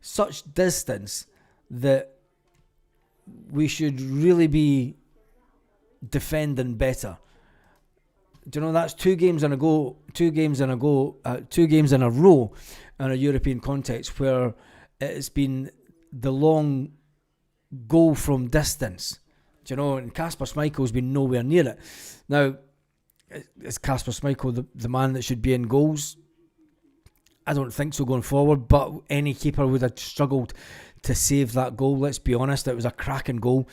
such distance that we should really be defending better. Do you know that's 2 games in a row in a European context where it's been the long goal from distance. Do you know, and Kasper Schmeichel's been nowhere near it. Now, is Kasper Schmeichel the man that should be in goals? I don't think so going forward, but any keeper would have struggled to save that goal. Let's be honest, it was a cracking goal.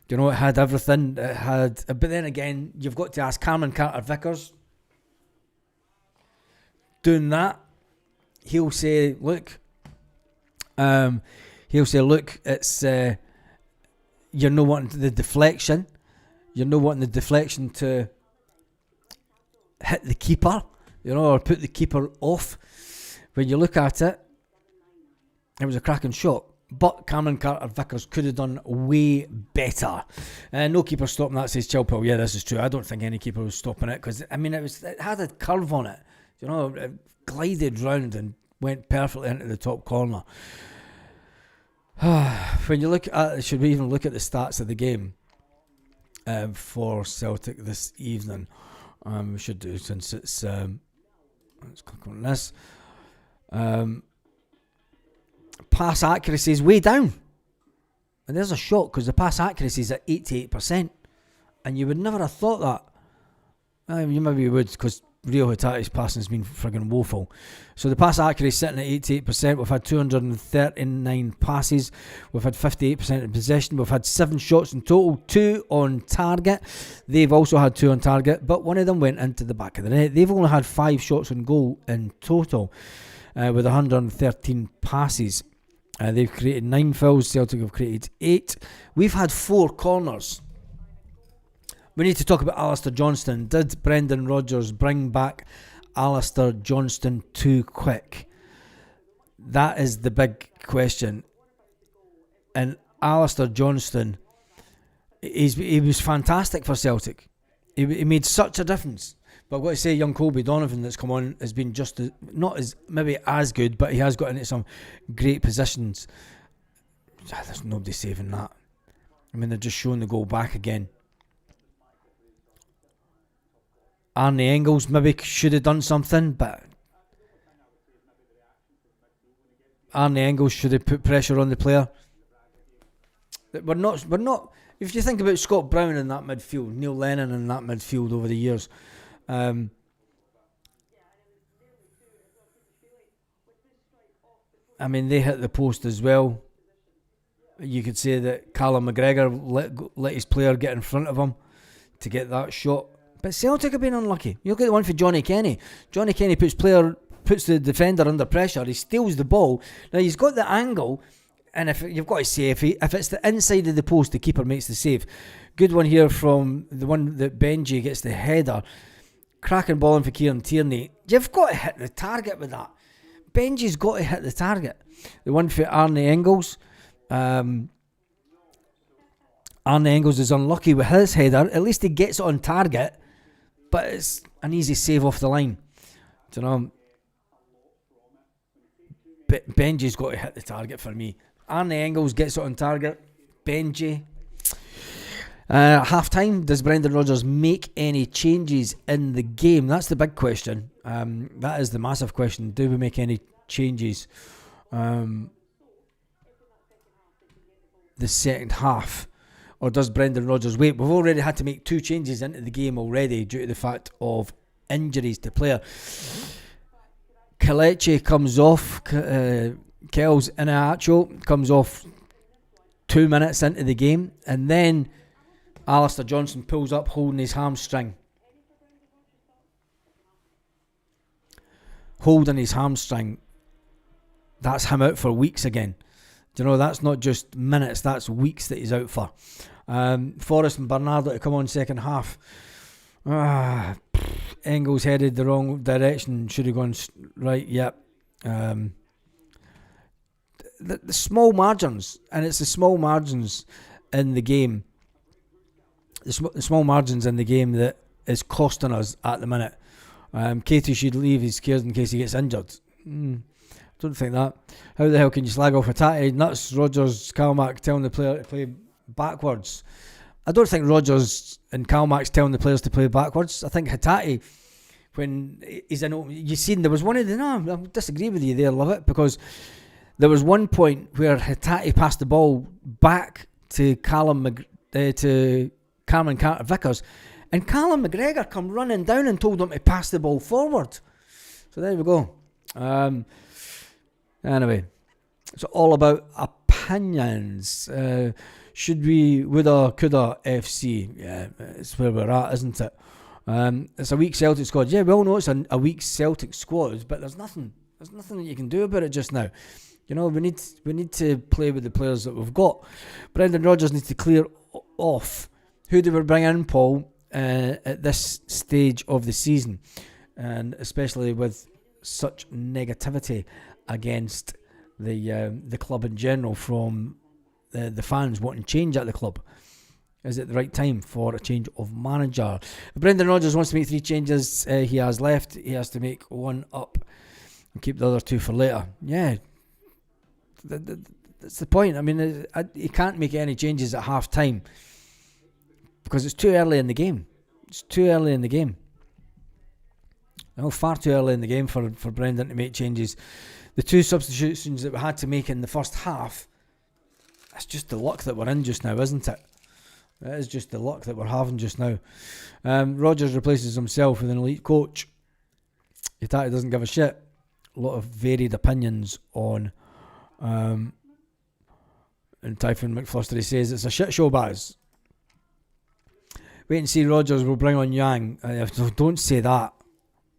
You know, it had everything. But then again, you've got to ask Cameron Carter-Vickers. Doing that, he'll say, look, it's you're not wanting the deflection. You're not wanting the deflection to hit the keeper, or put the keeper off. When you look at it, it was a cracking shot. But Cameron Carter-Vickers could have done way better. No keeper stopping that, says Chilpel. Yeah, this is true. I don't think any keeper was stopping it because, it had a curve on it. It glided round and went perfectly into the top corner. When you look at, should we even look at the stats of the game for Celtic this evening? We should do, since it's let's click on this. Pass accuracy is way down, and there's a shock because the pass accuracy is at 88%, and you would never have thought that. You maybe would, because Rio Hatate's passing has been friggin' woeful. So the pass accuracy is sitting at 88%. We've had 239 passes. We've had 58% in possession. We've had 7 shots in total, 2 on target. They've also had 2 on target, but one of them went into the back of the net. They've only had 5 shots on goal in total, with 113 passes. They've created 9 fouls. Celtic have created 8. We've had 4 corners. We need to talk about Alistair Johnston. Did Brendan Rodgers bring back Alistair Johnston too quick? That is the big question. And Alistair Johnston, he was fantastic for Celtic. He made such a difference. But I've got to say, young Colby Donovan that's come on has been just not as maybe as good, but he has got into some great positions. There's nobody saving that. They're just showing the goal back again. Arnie Engels maybe should have done something, but Arnie Engels should have put pressure on the player. We're not. If you think about Scott Brown in that midfield, Neil Lennon in that midfield over the years, they hit the post as well. You could say that Callum McGregor let his player get in front of him to get that shot. But Celtic have been unlucky. You look at the one for Johnny Kenny. Johnny Kenny puts the defender under pressure. He steals the ball. Now he's got the angle, and if you've got to say if it's the inside of the post, the keeper makes the save. Good one here from the one that Benji gets the header. Cracking ball in for Kieran Tierney. You've got to hit the target with that. Benji's got to hit the target. The one for Arnie Engels. Arnie Engels is unlucky with his header. At least he gets it on target, but it's an easy save off the line. Do you know? Benji's got to hit the target for me. Arnie Engels gets it on target. Benji. Half time, does Brendan Rodgers make any changes in the game? That's the big question. That is the massive question. Do we make any changes? The second half. or does Brendan Rodgers wait? We've already had to make 2 changes into the game already due to the fact of injuries to player. Kelechi comes off. Kel's Iheanacho comes off 2 minutes into the game, and then Alistair Johnson pulls up holding his hamstring. Holding his hamstring. That's him out for weeks again. Do you know, that's not just minutes, that's weeks that he's out for. Forrest and Bernardo to come on second half. Engels headed the wrong direction. Should have gone right. Yep. The small margins, and it's the small margins in the game. The small margins in the game that is costing us at the minute. Katie should leave his cares in case he gets injured. Don't think that. How the hell can you slag off Hatate? Nuts, Rodgers, Kalmack telling the player to play backwards. I don't think Rodgers and Kalmack's telling the players to play backwards. I think Hatate, when he's in, you seen there was one of the, no, I disagree with you there, love it, because there was one point where Hatate passed the ball back to Cameron Carter-Vickers, and Callum McGregor come running down and told him to pass the ball forward. So there we go. Anyway, it's all about opinions. Should we, woulda, coulda, FC? Yeah, it's where we're at, isn't it? It's a weak Celtic squad. Yeah, we all know it's a weak Celtic squad, but there's nothing that you can do about it just now. You know, we need to play with the players that we've got. Brendan Rodgers needs to clear off. Who do we bring in, Paul, at this stage of the season, and especially with such negativity against the club in general from the fans wanting change at the club? Is it the right time for a change of manager? Brendan Rodgers wants to make 3 changes. He has left. He has to make 1 up and keep the other 2 for later. Yeah, that's the point. I mean, he can't make any changes at half time because it's too early in the game. It's too early in the game. Far too early in the game for Brendan to make changes. The 2 substitutions that we had to make in the first half, that's just the luck that we're in just now, isn't it? It is just the luck that we're having just now. Rodgers replaces himself with an elite coach. Hatate doesn't give a shit. A lot of varied opinions on. And Typhoon McFlustery says it's a shit show, Baz. Wait and see. Rodgers will bring on Yang. Don't say that.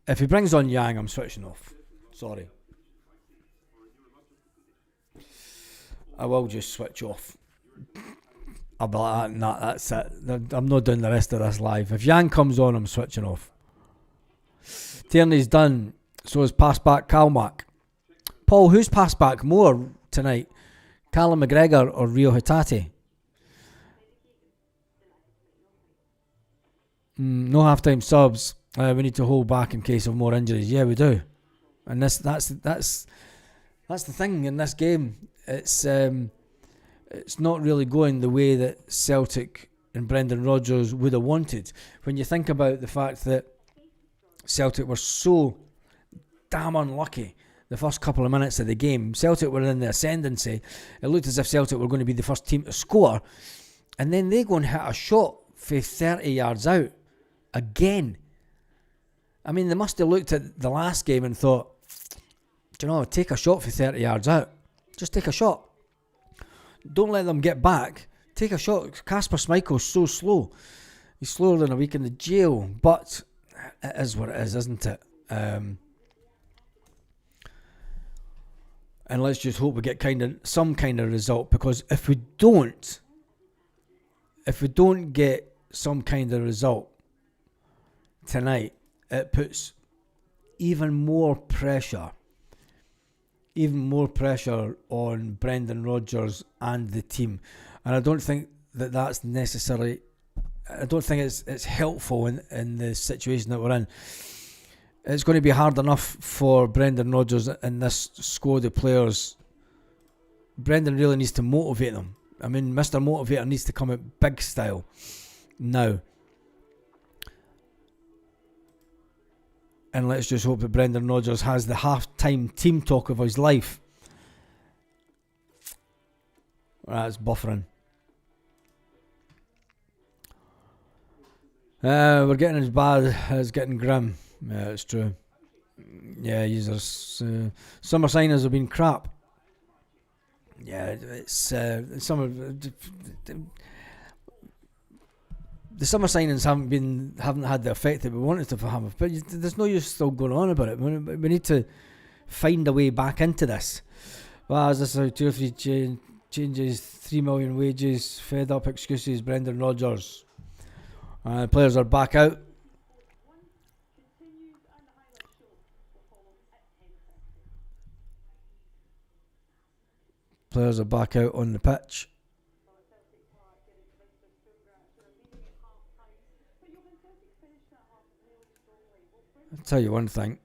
If he brings on Yang, I'm switching off. Sorry. I will just switch off. I'll be like, nah, that's it. I'm not doing the rest of this live. If Yang comes on, I'm switching off. Tierney's done. So is pass back Kalmack. Paul, who's passed back more tonight? Callum McGregor or Rio Hatate? No half-time subs. We need to hold back in case of more injuries. Yeah, we do. And that's the thing in this game. It's not really going the way that Celtic and Brendan Rodgers would have wanted. When you think about the fact that Celtic were so damn unlucky the first couple of minutes of the game. Celtic were in the ascendancy. It looked as if Celtic were going to be the first team to score. And then they go and hit a shot for 30 yards out again. I mean, they must have looked at the last game and thought, do you know, take a shot for 30 yards out. Just take a shot. Don't let them get back. Take a shot. Kasper Schmeichel's so slow. He's slower than a week in the jail. But it is what it is, isn't it? And let's just hope we get some kind of result, because if we don't get some kind of result tonight, it puts even more pressure on Brendan Rodgers and the team. And I don't think that's necessary. I don't think it's helpful in the situation that we're in. It's going to be hard enough for Brendan Rodgers and this squad of players. Brendan really needs to motivate them. I mean, Mr. Motivator needs to come out big style now. And let's just hope that Brendan Rodgers has the half-time team talk of his life. That's buffering. We're getting as bad as getting grim. Yeah, it's true. Yeah, users. Summer signings have been crap. Yeah, it's some of the summer signings haven't had the effect that we wanted to have. But there's no use still going on about it. We need to find a way back into this. Well, is this how 2 or 3 changes, 3 million wages, fed up excuses, Brendan Rodgers. Players are back out. Players are back out on the pitch. I'll tell you one thing.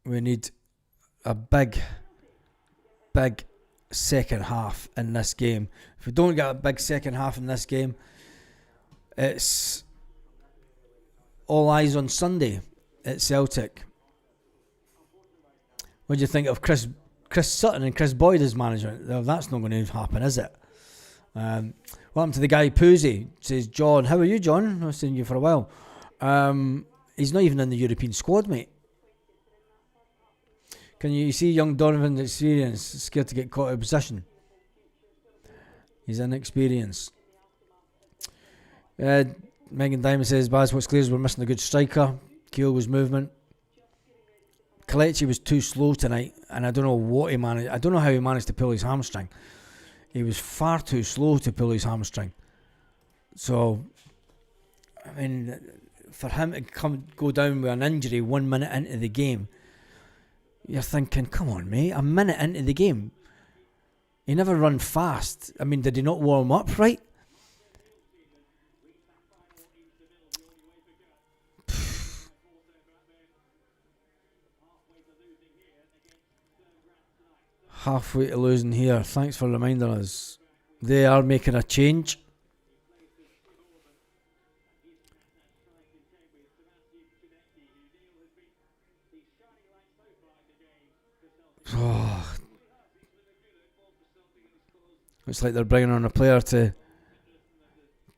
We need a big second half in this game. If we don't get a big second half in this game, it's all eyes on Sunday at Celtic. What do you think of Chris Sutton and Chris Boyd as management? Well, that's not going to happen, is it? What happened to the guy Poozy? Says John. How are you, John? I've seen you for a while. He's not even in the European squad, mate. Can you see young Donovan's experience, scared to get caught out of position? He's inexperienced. Megan Diamond says, Baz, what's clear is we're missing a good striker. Kyogo's movement. Kelechi was too slow tonight, and I don't know what he managed. I don't know how he managed to pull his hamstring. He was far too slow to pull his hamstring. So, I mean, for him to go down with an injury 1 minute into the game, you're thinking, come on, mate, a minute into the game. He never run fast. I mean, did he not warm up right? Halfway to losing here. Thanks for reminding us. They are making a change. Oh. Looks like they're bringing on a player to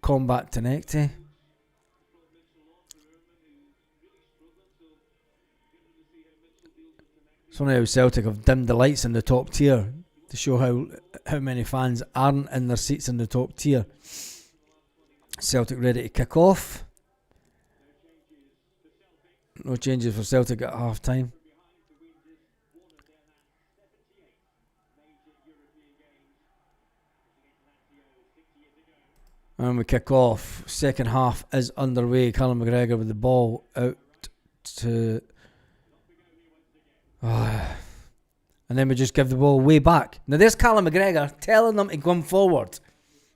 combat Tenecti. It's funny how Celtic have dimmed the lights in the top tier to show how many fans aren't in their seats in the top tier. Celtic ready to kick off. No changes for Celtic at half time. And we kick off. Second half is underway. Callum McGregor with the ball out to... and then we just give the ball way back. Now there's Callum McGregor telling them to come forward.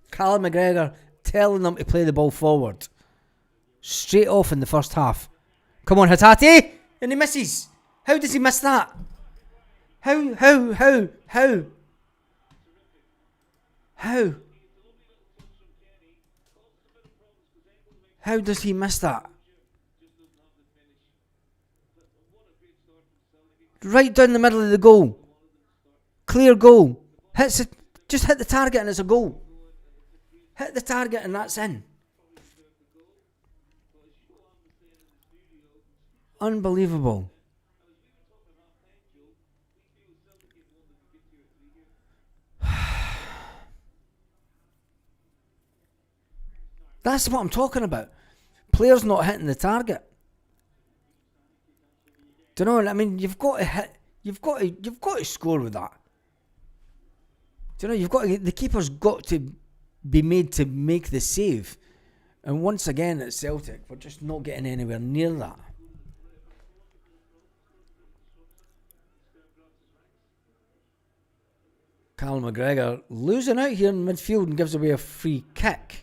Callum McGregor telling them to play the ball forward. Straight off in the first half. Come on, Hatate! And he misses. How does he miss that? How? How does he miss that? Right down the middle of the goal. Clear goal. Hits it. Just hit the target and it's a goal. Hit the target and that's in. Unbelievable. That's what I'm talking about. Players not hitting the target. Do you know? I mean, you've got to hit. You've got to score with that. Do you know? The keeper's got to be made to make the save. And once again at Celtic, we're just not getting anywhere near that. Callum McGregor losing out here in midfield and gives away a free kick.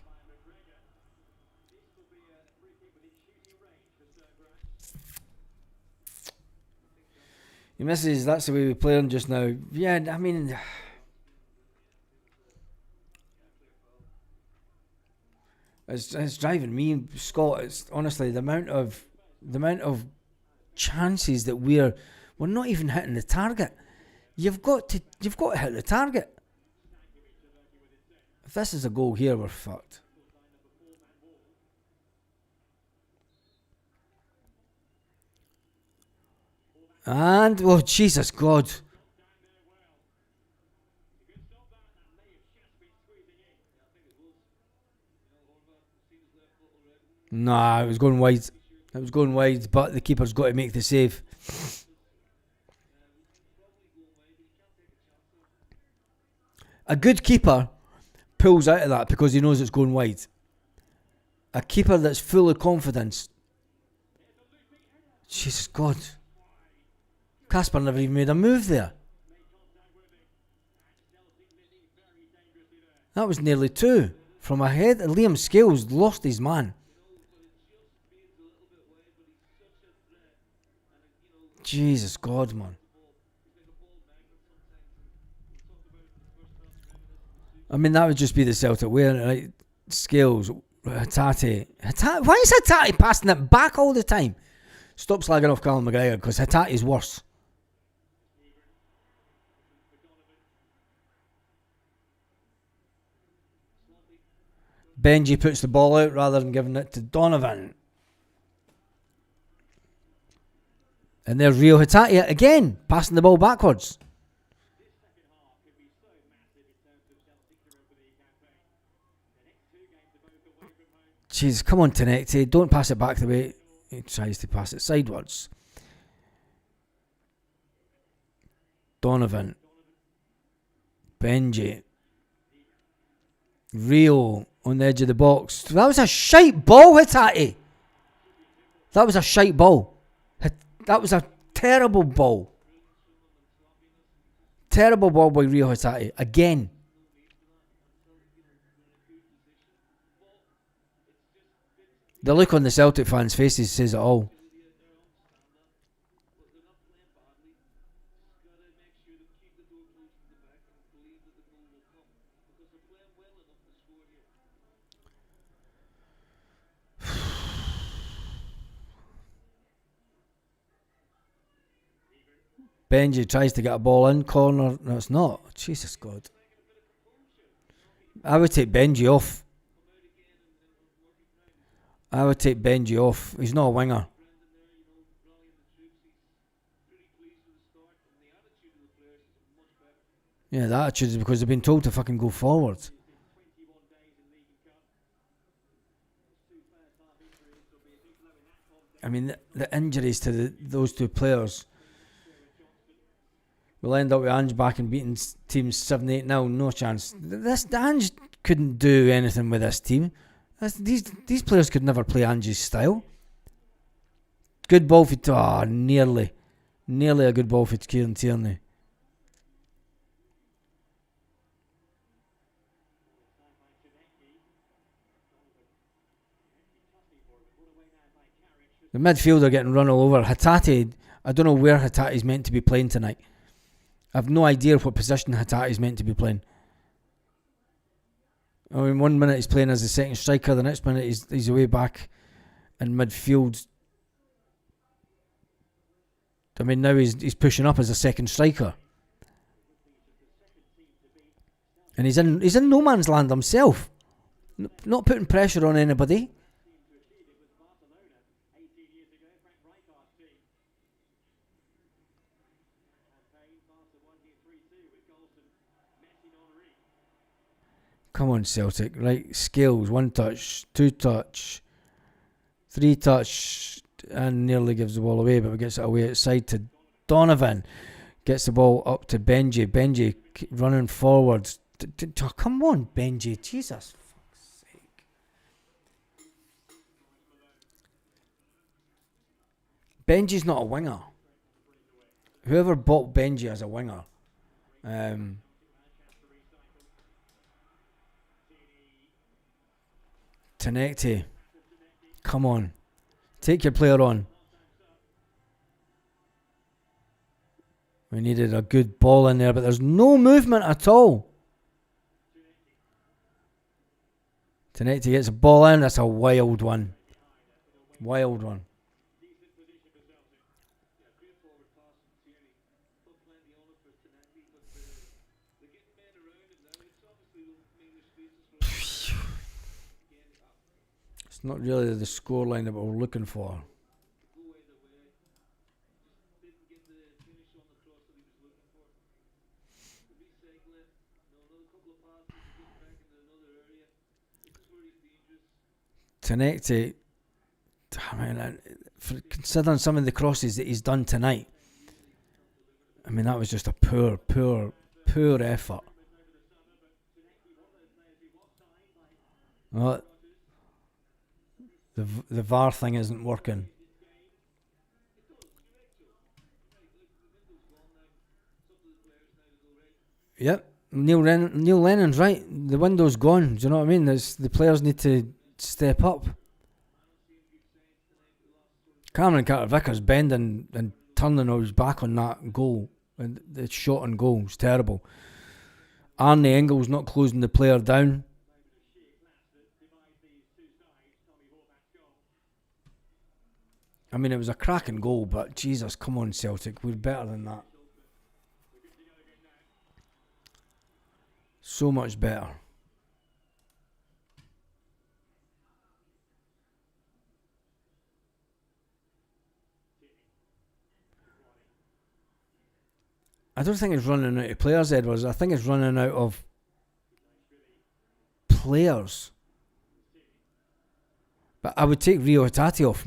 He misses. That's the way we're playing just now. Yeah, I mean, it's driving me, Scott. It's honestly the amount of chances that we're not even hitting the target. You've got to hit the target. If this is a goal here, we're fucked. And, oh, Jesus God. Nah, it was going wide. It was going wide, but the keeper's got to make the save. A good keeper pulls out of that because he knows it's going wide. A keeper that's full of confidence. Jesus God. Casper never even made a move there. That was nearly two. From ahead, Liam Scales lost his man. Jesus God, man. I mean, that would just be the Celtic way, right? Scales, Hatate. Why is Hatate passing it back all the time? Stop slagging off Callum McGregor, because Hatate's worse. Benji puts the ball out rather than giving it to Donovan. And there's Rio Hatate again, passing the ball backwards. Jeez, come on, Tenecte. Don't pass it back the way he tries to pass it sideways. Donovan. Benji. Rio on the edge of the box. That was a shite ball, Hatate. That was a shite ball. That was a terrible ball. Terrible ball by Rio Hatate. Again. The look on the Celtic fans' faces says it all. Benji tries to get a ball in, corner. No, it's not. Jesus God. I would take Benji off. I would take Benji off. He's not a winger. Yeah, the attitude is because they've been told to fucking go forward. I mean, the injuries to those two players. We'll end up with Ange back and beating teams 7-8 now. No chance. Ange couldn't do anything with this team. These players could never play Ange's style. Good ball for... nearly. Nearly a good ball for Kieran Tierney. The midfielder getting run all over. Hatate, I don't know where Hatate's meant to be playing tonight. I've no idea what position Hatate's meant to be playing. I mean, 1 minute he's playing as the second striker, the next minute he's away back in midfield. I mean, now he's pushing up as a second striker. And he's in no man's land himself. Not putting pressure on anybody. Come on, Celtic. Right, Scales, 1 touch, 2 touch, 3 touch, and nearly gives the ball away, but gets it away outside to Donovan. Gets the ball up to Benji. Benji running forwards. Come on, Benji. Jesus fuck's sake. Benji's not a winger. Whoever bought Benji as a winger, Tenecte, come on. Take your player on. We needed a good ball in there, but there's no movement at all. Tenecte gets a ball in. That's a wild one. Wild one. It's not really the scoreline that we're looking for. Tenecti, I mean, considering some of the crosses that he's done tonight, I mean, that was just a poor effort. Well, the VAR thing isn't working. Yep, Neil Lennon's right. The window's gone. Do you know what I mean? The players need to step up. Cameron Carter-Vickers bending and turning his back on that goal. And the shot on goal was terrible. Arne Engels not closing the player down. I mean, it was a cracking goal, but Jesus, come on, Celtic. We're better than that. So much better. I don't think it's running out of players, Edwards. I think it's running out of players. But I would take Rio Hatate off.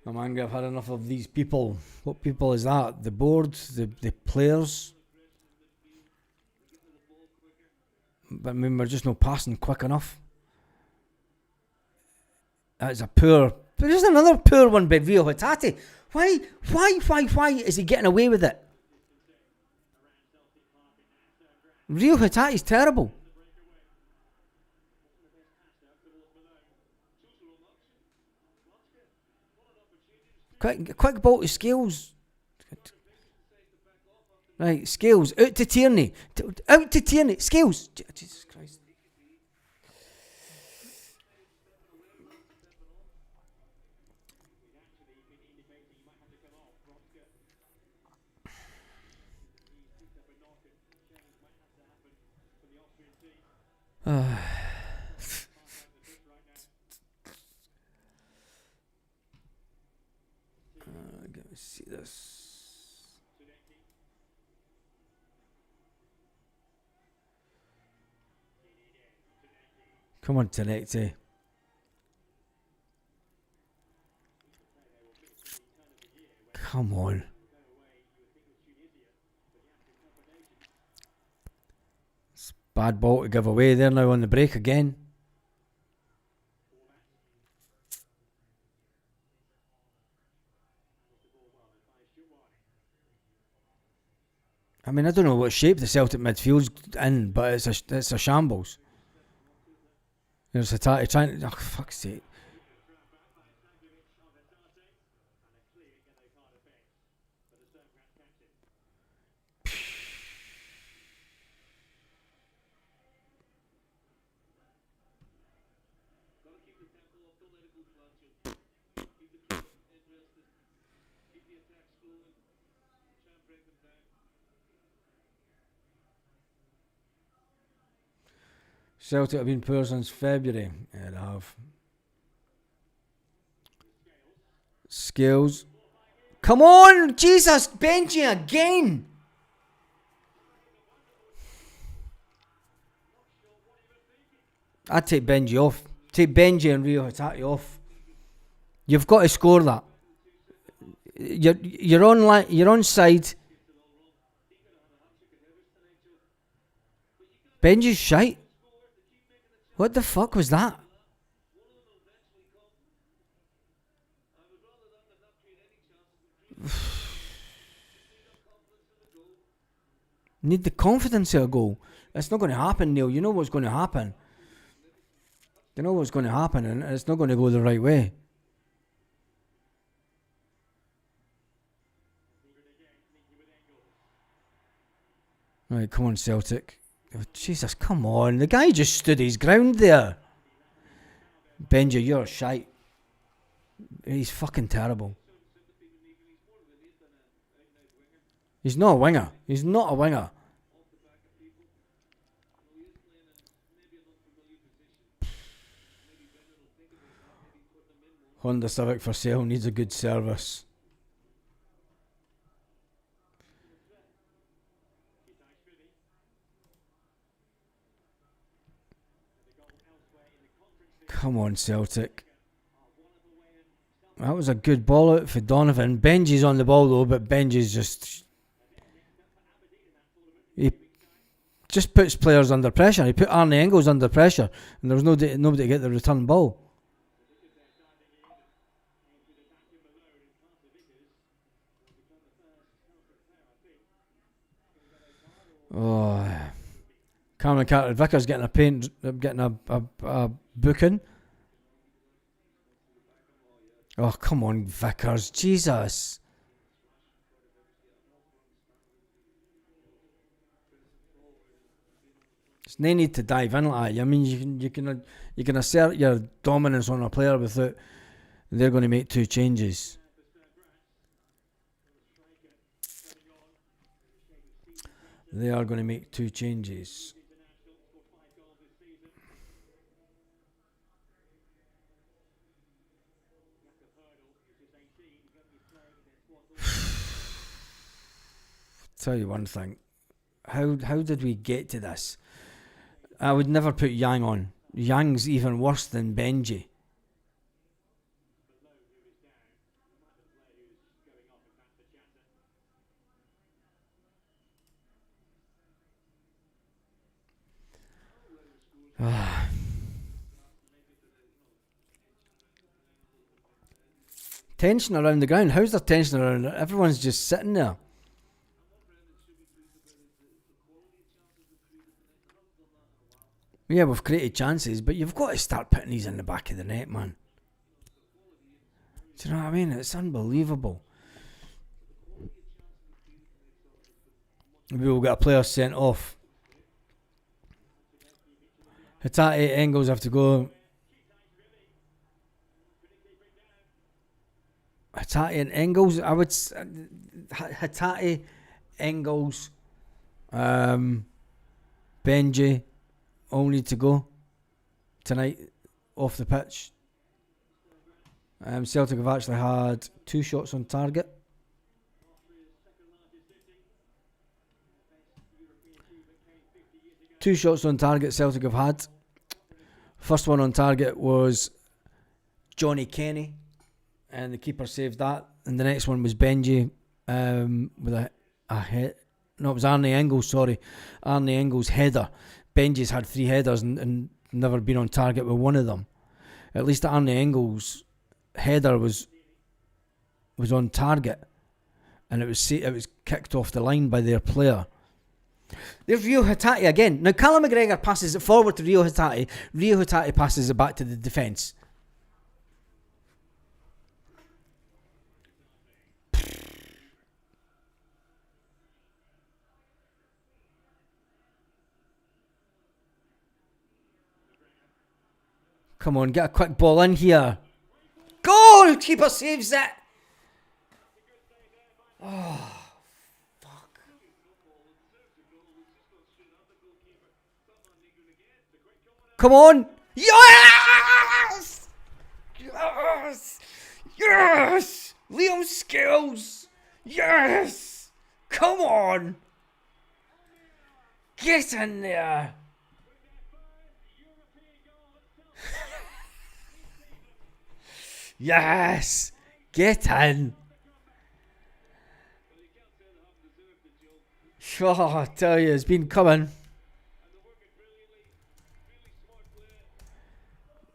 I'm angry. I've had enough of these people. What people is that? The board, the players. But I mean, we're just not passing quick enough. That's a poor. But there's another poor one by Rio Hatate. Why is he getting away with it? Rio Hatate's terrible. Quick ball to Scales. Right, Scales out to Tierney. Out to Tierney. Scales. Jesus Christ. See this. Come on, Tenecti. Come on. It's bad ball to give away there now on the break again. I mean, I don't know what shape the Celtic midfield's in, but it's a shambles. There's Hatate trying to... Oh, fuck's sake. Celtic have been poor since February. Yeah, they have. Scales. Come on! Jesus! Benji again! I'd take Benji off. Take Benji and Rio Hatate off. You've got to score that. You're on you're on side. Benji's shite. What the fuck was that? Need the confidence of a goal. It's not going to happen, Neil. You know what's going to happen. You know what's going to happen, and it's not going to go the right way. Right, come on, Celtic. Oh, Jesus, come on. The guy just stood his ground there. Benji, you're shite. He's fucking terrible. He's not a winger. He's not a winger. Honda Civic for sale needs a good service. Come on, Celtic. That was a good ball out for Donovan. Benji's on the ball though, but Benji's just... He just puts players under pressure. He put Arne Engels under pressure, and there was nobody to get the return ball. Oh, Cameron Carter-Vickers getting a booking. Oh, come on, Vickers. Jesus. There's no need to dive in like that. I mean, you can assert your dominance on a player without they're going to make two changes. They are going to make two changes. Tell you one thing. How did we get to this? I would never put Yang on. Yang's even worse than Benji. Tension around the ground. How's there tension around it? Everyone's just sitting there. Yeah, we've created chances, but you've got to start putting these in the back of the net, man. Do you know what I mean? It's unbelievable. Maybe we'll get a player sent off. Hatate, Engels have to go. Hatate and Engels, I would... Hatate, Engels, Benji... all need to go tonight off the pitch. Celtic have actually had 2 shots on target. Two shots on target Celtic have had. First one on target was Johnny Kenny, and the keeper saved that. And the next one was Benji with a hit. No, it was Arne Engels, sorry. Arne Engels' header. Benji's had 3 headers and never been on target with one of them. At least Arne Engels' header was on target, and it was kicked off the line by their player. There's Rio Hatate again. Now Callum McGregor passes it forward to Rio Hatate. Rio Hatate passes it back to the defence. Come on, get a quick ball in here. Goal! Keeper saves it. Oh, fuck. Come on. Yes! Yes! Yes! Liam Scales. Yes! Come on. Get in there. Yes! Get in! Oh, I tell you, it's been coming.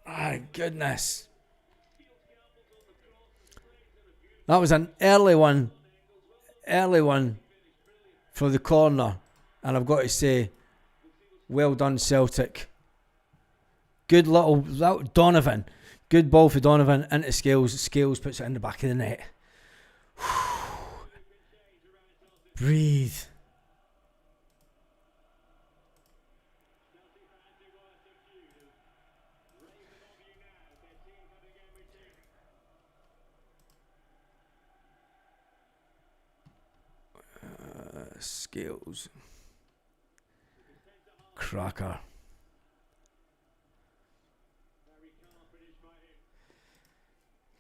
My goodness. That was an early one. Early one for the corner. And I've got to say, well done, Celtic. Good little Donovan. Good ball for Donovan into Scales. Scales puts it in the back of the net. Breathe. Scales. Cracker.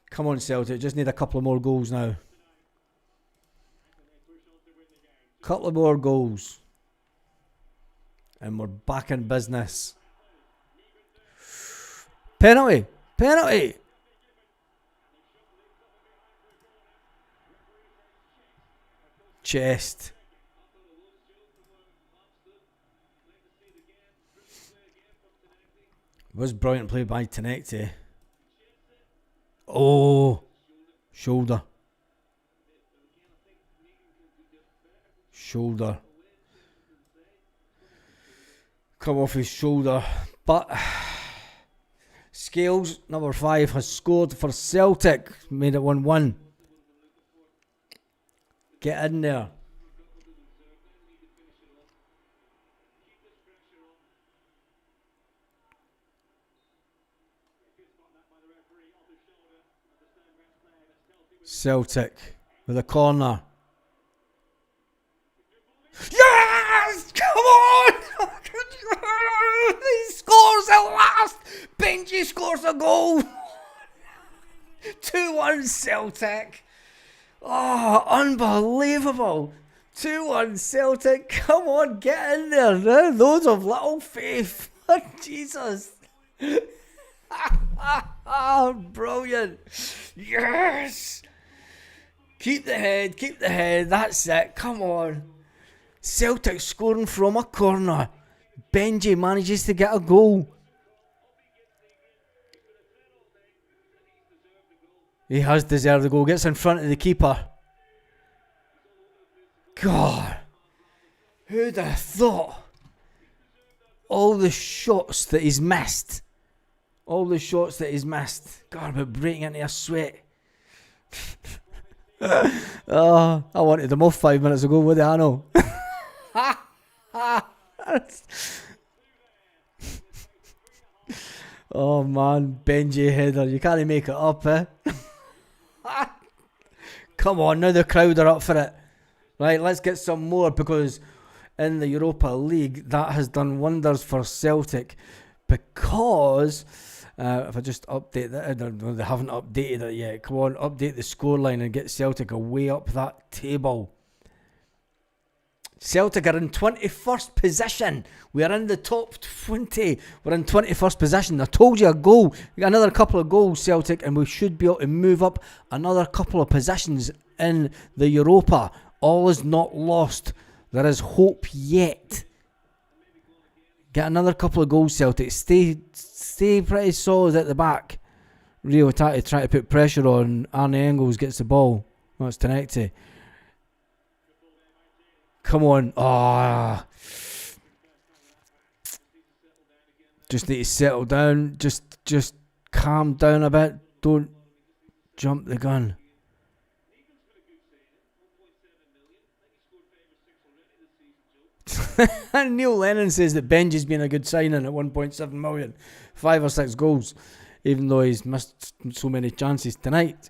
Come on, Celtic. Just need a couple of more goals now. Couple of more goals. And we're back in business. Penalty. Penalty. Chest. Was brilliant play by Tenecte. Oh, shoulder. Shoulder. Come off his shoulder. But Scales, number 5, has scored for Celtic. Made it 1-1. Get in there. Celtic with a corner. Yes! Come on! He scores at last! Benji scores a goal! 2-1 Celtic. Oh, unbelievable. 2-1 Celtic. Come on, get in there. Those of little faith. Jesus. Brilliant. Yes! Keep the head, that's it, come on. Celtic scoring from a corner. Benji manages to get a goal. He has deserved the goal, gets in front of the keeper. God, who'd have thought? All the shots that he's missed. God, about breaking into a sweat. Oh, I wanted them off 5 minutes ago, what do I know? Oh man, Benji header, you can't make it up, eh? Come on, now the crowd are up for it. Right, let's get some more, because in the Europa League, that has done wonders for Celtic. Because if I just update that, they haven't updated it yet. Come on, update the scoreline and get Celtic away up that table. Celtic are in 21st position. We are in the top 20. We're in 21st position. I told you a goal. We got another couple of goals, Celtic, and we should be able to move up another couple of positions in the Europa. All is not lost. There is hope yet. Get another couple of goals, Celtic. Stay pretty solid at the back. Rio Tati trying to put pressure on. Arne Engels gets the ball. Oh, it's Tenecte. Come on. Ah. Just need to settle down. Just calm down a bit. Don't jump the gun. And Neil Lennon says that Benji's been a good signing at 1.7 million. 5 or 6 goals. Even though he's missed so many chances tonight.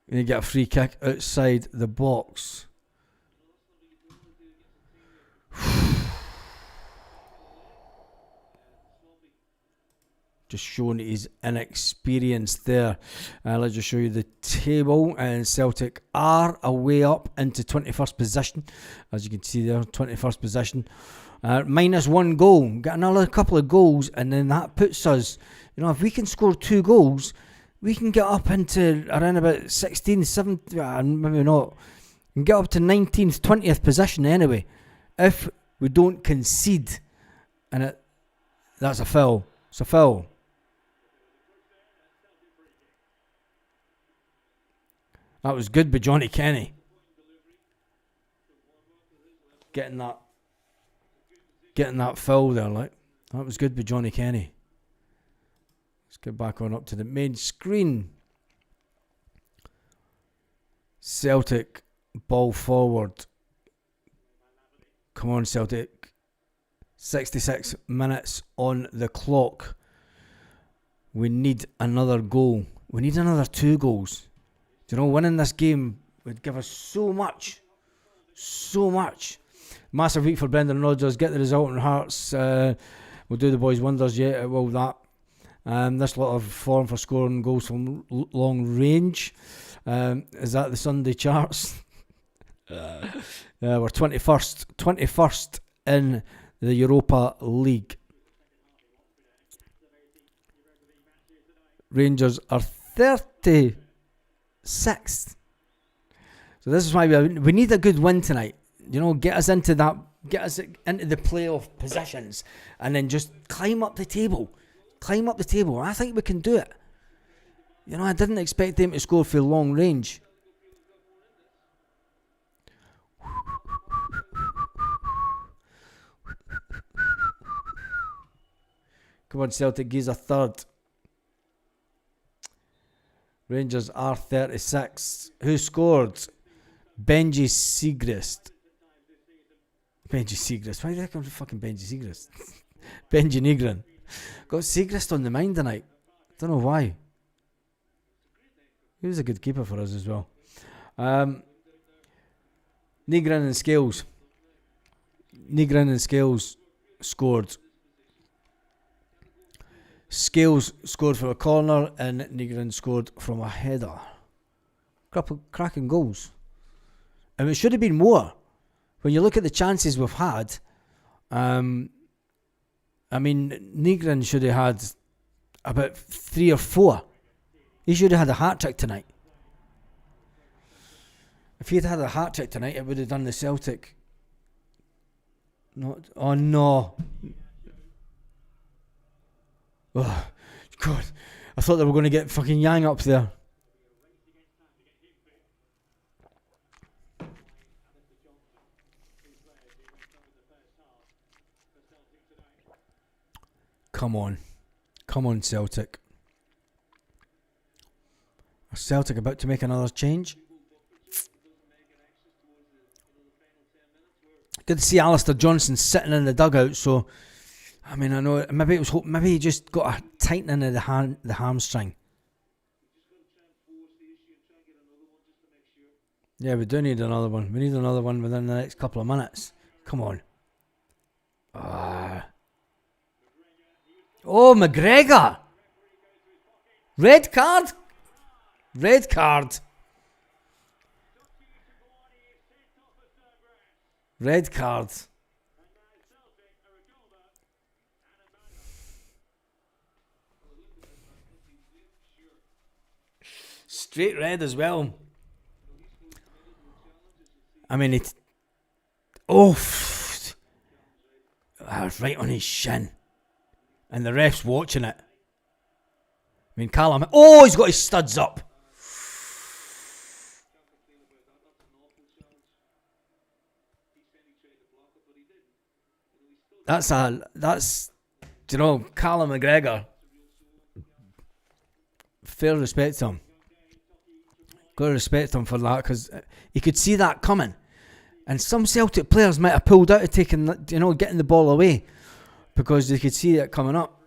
And you get a free kick outside the box. Just showing his inexperience there. Let's just show you the table. And Celtic are away up into 21st position. As you can see there, 21st position. Minus 1 goal. Get another couple of goals, and then that puts us, if we can score 2 goals, we can get up into around about 16th, 17th, maybe not. We can get up to 19th, 20th position anyway. If we don't concede. And that's a foul. It's a foul. That was good by Johnny Kenny. Getting that foul there, like. That was good by Johnny Kenny. Let's get back on up to the main screen. Celtic, ball forward. Come on, Celtic. 66 minutes on the clock. We need another goal. We need another 2 goals. Winning this game would give us so much. So much. Massive week for Brendan Rodgers. Get the result in Hearts. We'll do the boys wonders yet. It will that. This lot of form for scoring goals from long range. Is that the Sunday charts? We're 21st in the Europa League. Rangers are 36th. So this is why we need a good win tonight. You know, get us into the playoff positions, and then just climb up the table. I think we can do it. You know, I didn't expect them to score for long range. Come on, Celtic, give us a third. Rangers are 36. Who scored? Benji Siegrist. Why did I come to fucking Benji Siegrist? Benji Nigran. Got Siegrist on the mind tonight. Don't know why. He was a good keeper for us as well. Nigran and Scales. Nigran and Scales scored. Scales scored from a corner and Nigran scored from a header. Couple cracking goals. And it should have been more. When you look at the chances we've had, I mean, Nigran should have had about 3 or 4. He should have had a hat-trick tonight. If he had had a hat-trick tonight, it would have done the Celtic. Oh no. Oh, God. I thought they were going to get fucking Yang up there. Come on. Come on, Celtic. Are Celtic about to make another change? Good to see Alistair Johnson sitting in the dugout, so I mean, I know maybe he just got a tightening of the hamstring. Yeah, we do need another one. We need another one within the next couple of minutes. Come on. Oh, McGregor! Red card? Red card. Red card. Straight red as well. I mean, it's... Oh! Right on his shin. And the ref's watching it. I mean, Callum... Oh, he's got his studs up. That's, you know, Callum McGregor. Fair respect to him. Got to respect him for that, because he could see that coming. And some Celtic players might have pulled out of taking, you know, getting the ball away, because they could see it coming up.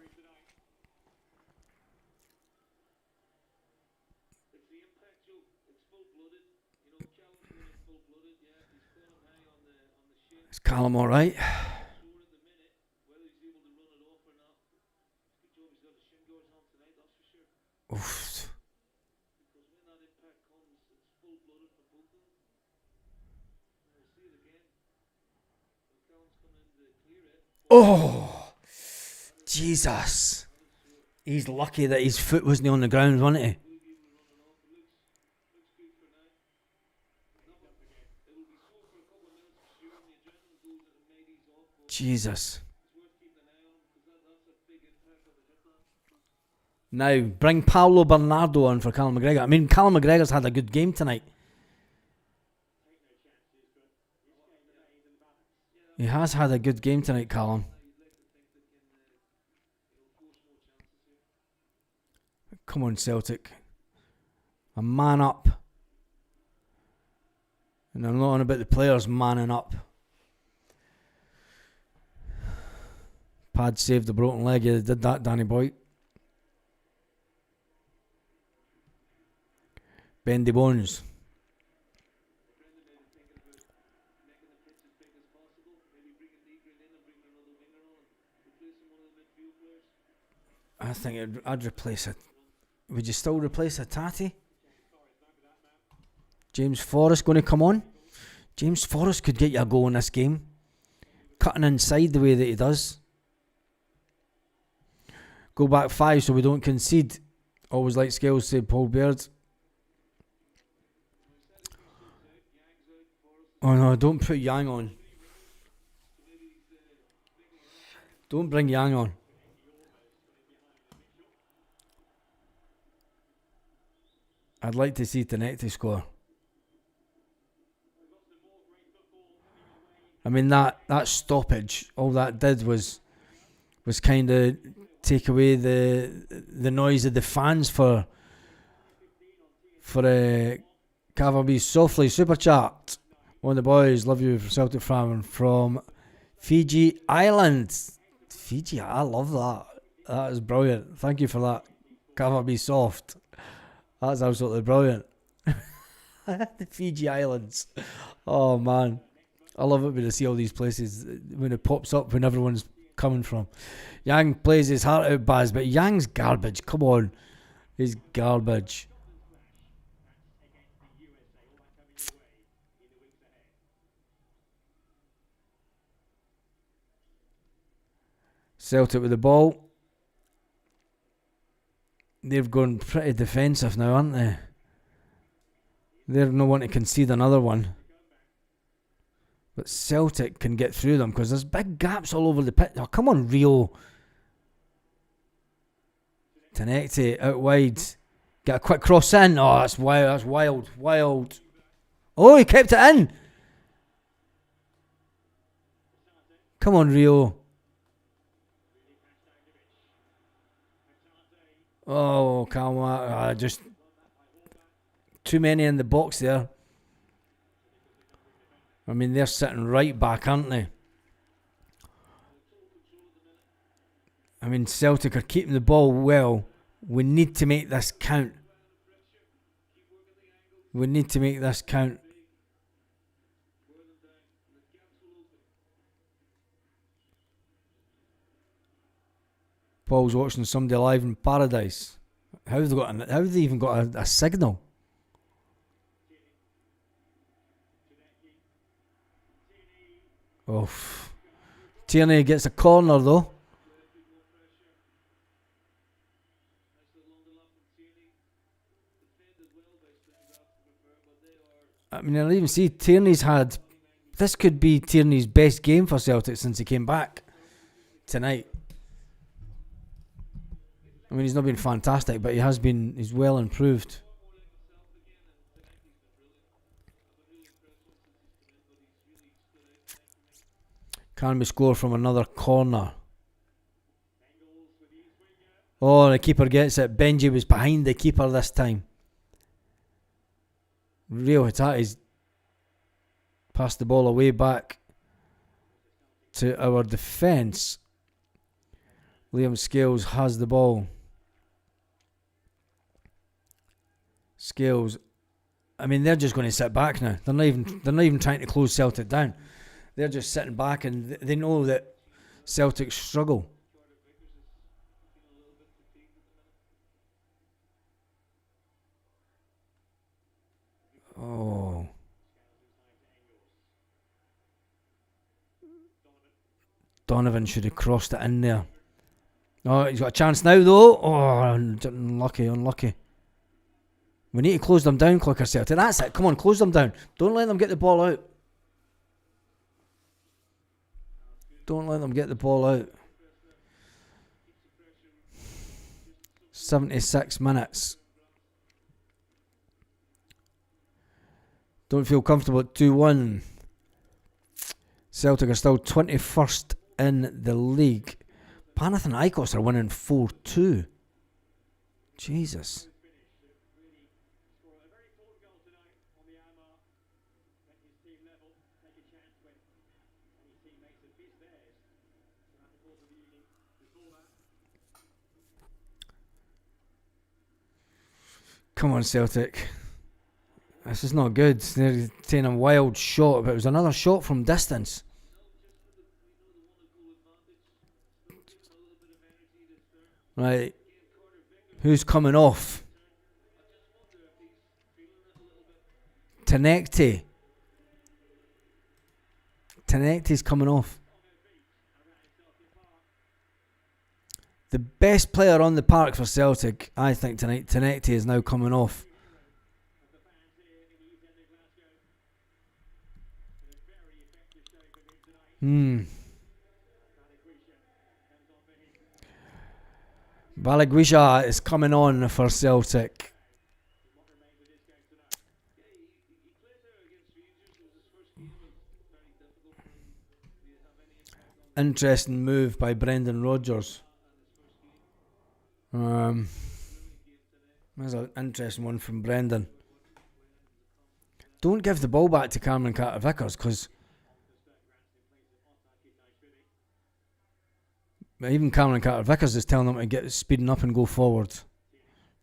Is Callum alright? Oof. Oh, Jesus. He's lucky that his foot wasn't on the ground, wasn't he? Jesus. Now, bring Paulo Bernardo on for Callum McGregor. I mean, Callum McGregor's had a good game tonight. He has had a good game tonight, Callum. Come on, Celtic. A man up. And I'm not on about the players manning up. Pad saved the broken leg. Yeah, they did that, Danny boy. Bendy Bones. I think I'd replace it. Would you still replace a Tati? James Forrest going to come on? James Forrest could get you a goal in this game. cutting inside the way that he does. Go back 5 so we don't concede. Always like Scales, said Paul Baird. Oh no, don't put Yang on. Don't bring Yang on. I'd like to see Tenecti score. I mean, that stoppage, all that did was kind of take away the noise of the fans for Cavalby Softly Super Chat. One of the boys, love you for Celtic fan from Fiji Island. Fiji, I love that. That is brilliant. Thank you for that, Cavalby Soft. That's absolutely brilliant. The Fiji Islands. Oh man, I love it when I see all these places when it pops up when everyone's coming from. Yang plays his heart out, Baz, but Yang's garbage. Come on, he's garbage. Celtic with the ball. They've gone pretty defensive now, aren't they? They're no one to concede another one. But Celtic can get through them because there's big gaps all over the pitch. Oh, come on, Rio. Tenecti out wide. Get a quick cross in. Oh, that's wild. That's wild. Wild. Oh, he kept it in. Come on, Rio. Oh, Kalma. Just too many in the box there. I mean, they're sitting right back, aren't they? I mean, Celtic are keeping the ball well. We need to make this count. We need to make this count. Paul's watching somebody live in paradise. How have they even got a signal? Oh, Tierney gets a corner though. I mean, I'll even see Tierney's had. This could be Tierney's best game for Celtic since he came back tonight. I mean, he's not been fantastic, but he's well improved. Can we score from another corner? Oh, the keeper gets it. Benji was behind the keeper this time. Rio Hitati's passed the ball away back to our defence. Liam Scales has the ball. Scales. I mean, they're just going to sit back now. They're not even trying to close Celtic down. They're just sitting back and they know that Celtic struggle. Oh. Donovan should have crossed it in there. Oh, he's got a chance now though. Oh, unlucky. We need to close them down quicker, Celtic. That's it. Come on, close them down. Don't let them get the ball out. Don't let them get the ball out. 76 minutes. Don't feel comfortable at 2-1. Celtic are still 21st in the league. Panathinaikos are winning 4-2. Jesus. Come on, Celtic. This is not good. They're taking a wild shot, but it was another shot from distance. Right. Who's coming off? Tenecti's coming off. The best player on the park for Celtic, I think, tonight, Tenecti, is now coming off. Balagwisha is coming on for Celtic. Interesting move by Brendan Rodgers. There's an interesting one from Brendan. Don't give the ball back to Cameron Carter-Vickers, because even Cameron Carter-Vickers is telling them to get speeding up and go forward.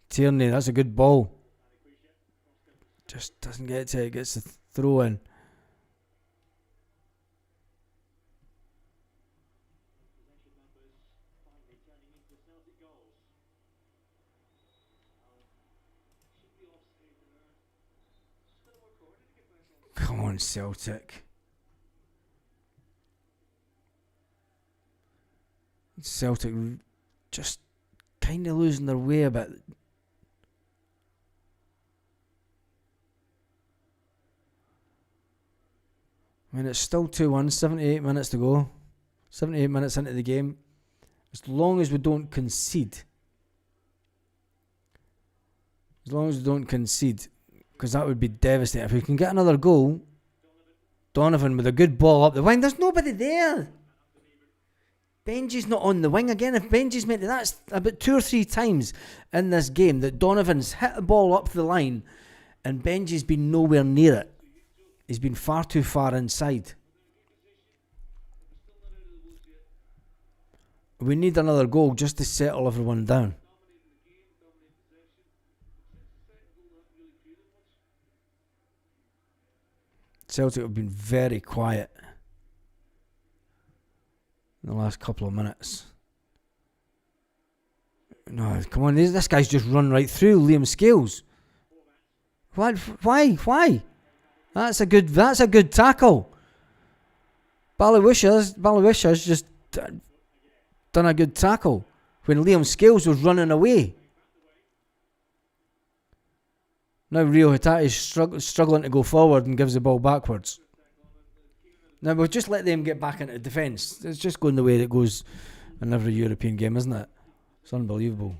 Tierney, that's a good ball. Just doesn't get to it, gets the throw in. Come on, Celtic. Celtic just kind of losing their way a bit. I mean, it's still 2-1, 78 minutes to go. 78 minutes into the game. As long as we don't concede. Because that would be devastating. If we can get another goal, Donovan with a good ball up the wing. There's nobody there. Benji's not on the wing again. If Benji's meant to, that's about 2 or 3 times in this game that Donovan's hit the ball up the line and Benji's been nowhere near it. He's been far too far inside. We need another goal just to settle everyone down. Celtic have been very quiet in the last couple of minutes. No, come on, this guy's just run right through Liam Scales. Why? That's a good tackle. Balawisha's just done a good tackle when Liam Scales was running away. Now Rio Hatate is struggling to go forward and gives the ball backwards. Now we'll just let them get back into defence. It's just going the way it goes in every European game, isn't it? It's unbelievable.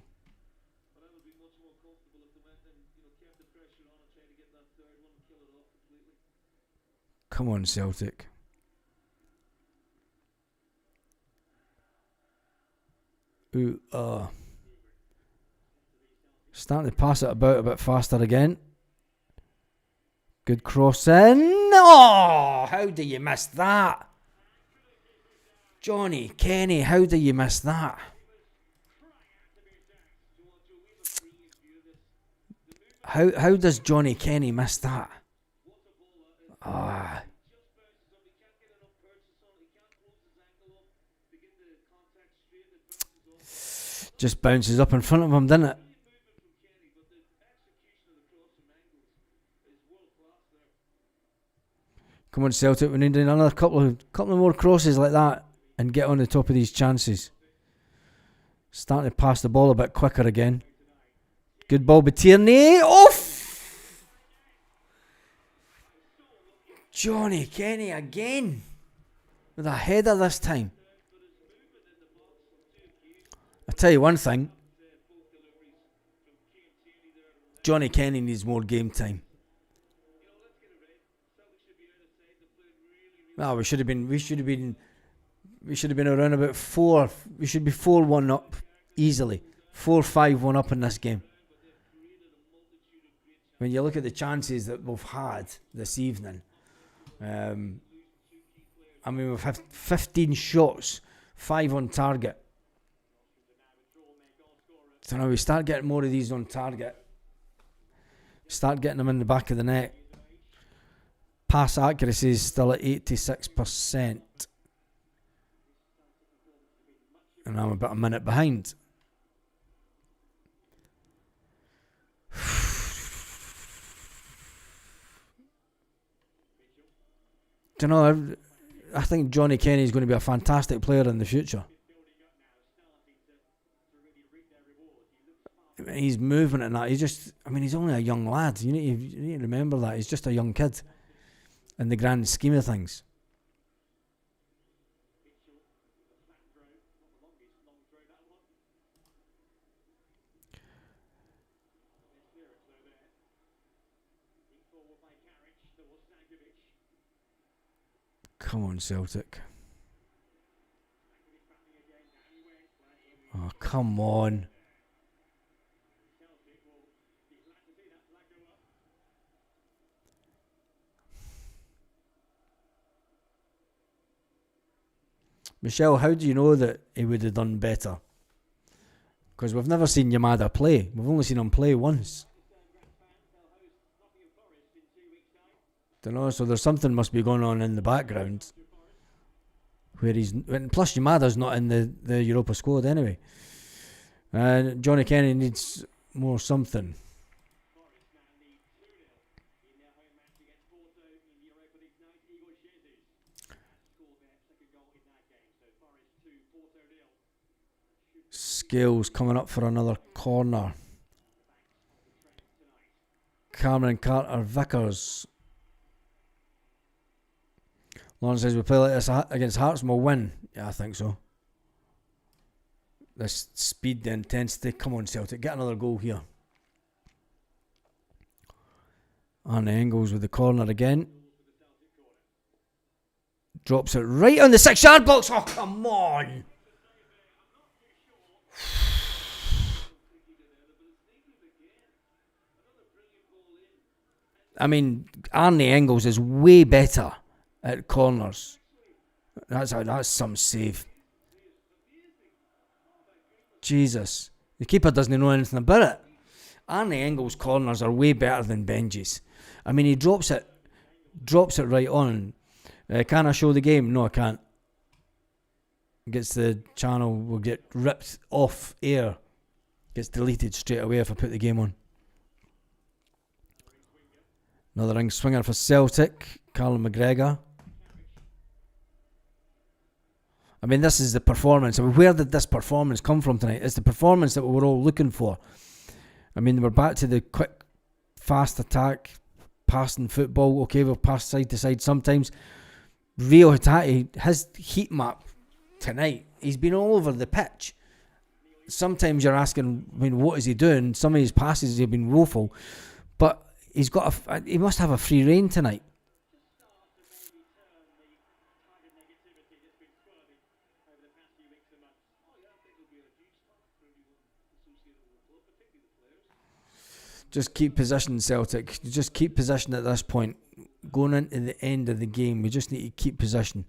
Come on, Celtic. Starting to pass it about a bit faster again. Good cross in. Oh, how do you miss that? Johnny Kenny, how do you miss that? How does Johnny Kenny miss that? Just bounces up in front of him, doesn't it? Come on, Celtic, we need another couple of more crosses like that and get on the top of these chances. Starting to pass the ball a bit quicker again. Good ball by Tierney. Off! Johnny Kenny again. With a header this time. I'll tell you one thing. Johnny Kenny needs more game time. No, we should have been around about 4. We should be 4-1 up easily. 4-5-1 up in this game. When you look at the chances that we've had this evening, I mean, we've had 15 shots, 5 on target. So now we start getting more of these on target. Start getting them in the back of the net. Pass accuracy is still at 86%. And I'm about a minute behind. Do you know, I think Johnny Kenny is going to be a fantastic player in the future. He's moving and that. He's only a young lad. You need to remember that. He's just a young kid in the grand scheme of things. Come on, Celtic. Oh, come on. Michelle, how do you know that he would have done better? Because we've never seen Yamada play. We've only seen him play once. Don't know, so there's something must be going on in the background. Where plus Yamada's not in the Europa squad anyway. And Johnny Kenny needs more something. Scales coming up for another corner. Cameron Carter Vickers. Lauren says we play like this against Hearts and we'll win. Yeah, I think so. This speed, the intensity. Come on, Celtic, get another goal here. Arne Engels with the corner again. Drops it right on the 6-yard box. Oh, come on. I mean, Arne Engels is way better at corners. That's some save. Jesus. The keeper doesn't know anything about it. Arne Engels' corners are way better than Benji's. I mean, he drops it right on. Can I show the game? No, I can't. Gets the channel, will get ripped off air. Gets deleted straight away if I put the game on. Another ring swinger for Celtic, Callum McGregor. I mean, this is the performance. I mean, where did this performance come from tonight? It's the performance that we were all looking for. I mean, we're back to the quick, fast attack, passing football. Okay, we'll pass side to side sometimes. Rio Hatate, his heat map tonight, he's been all over the pitch. Sometimes you're asking, I mean, what is he doing? Some of his passes have been woeful. But he must have a free rein tonight. Just keep possession, Celtic. Just keep possession at this point. Going into the end of the game, we just need to keep possession.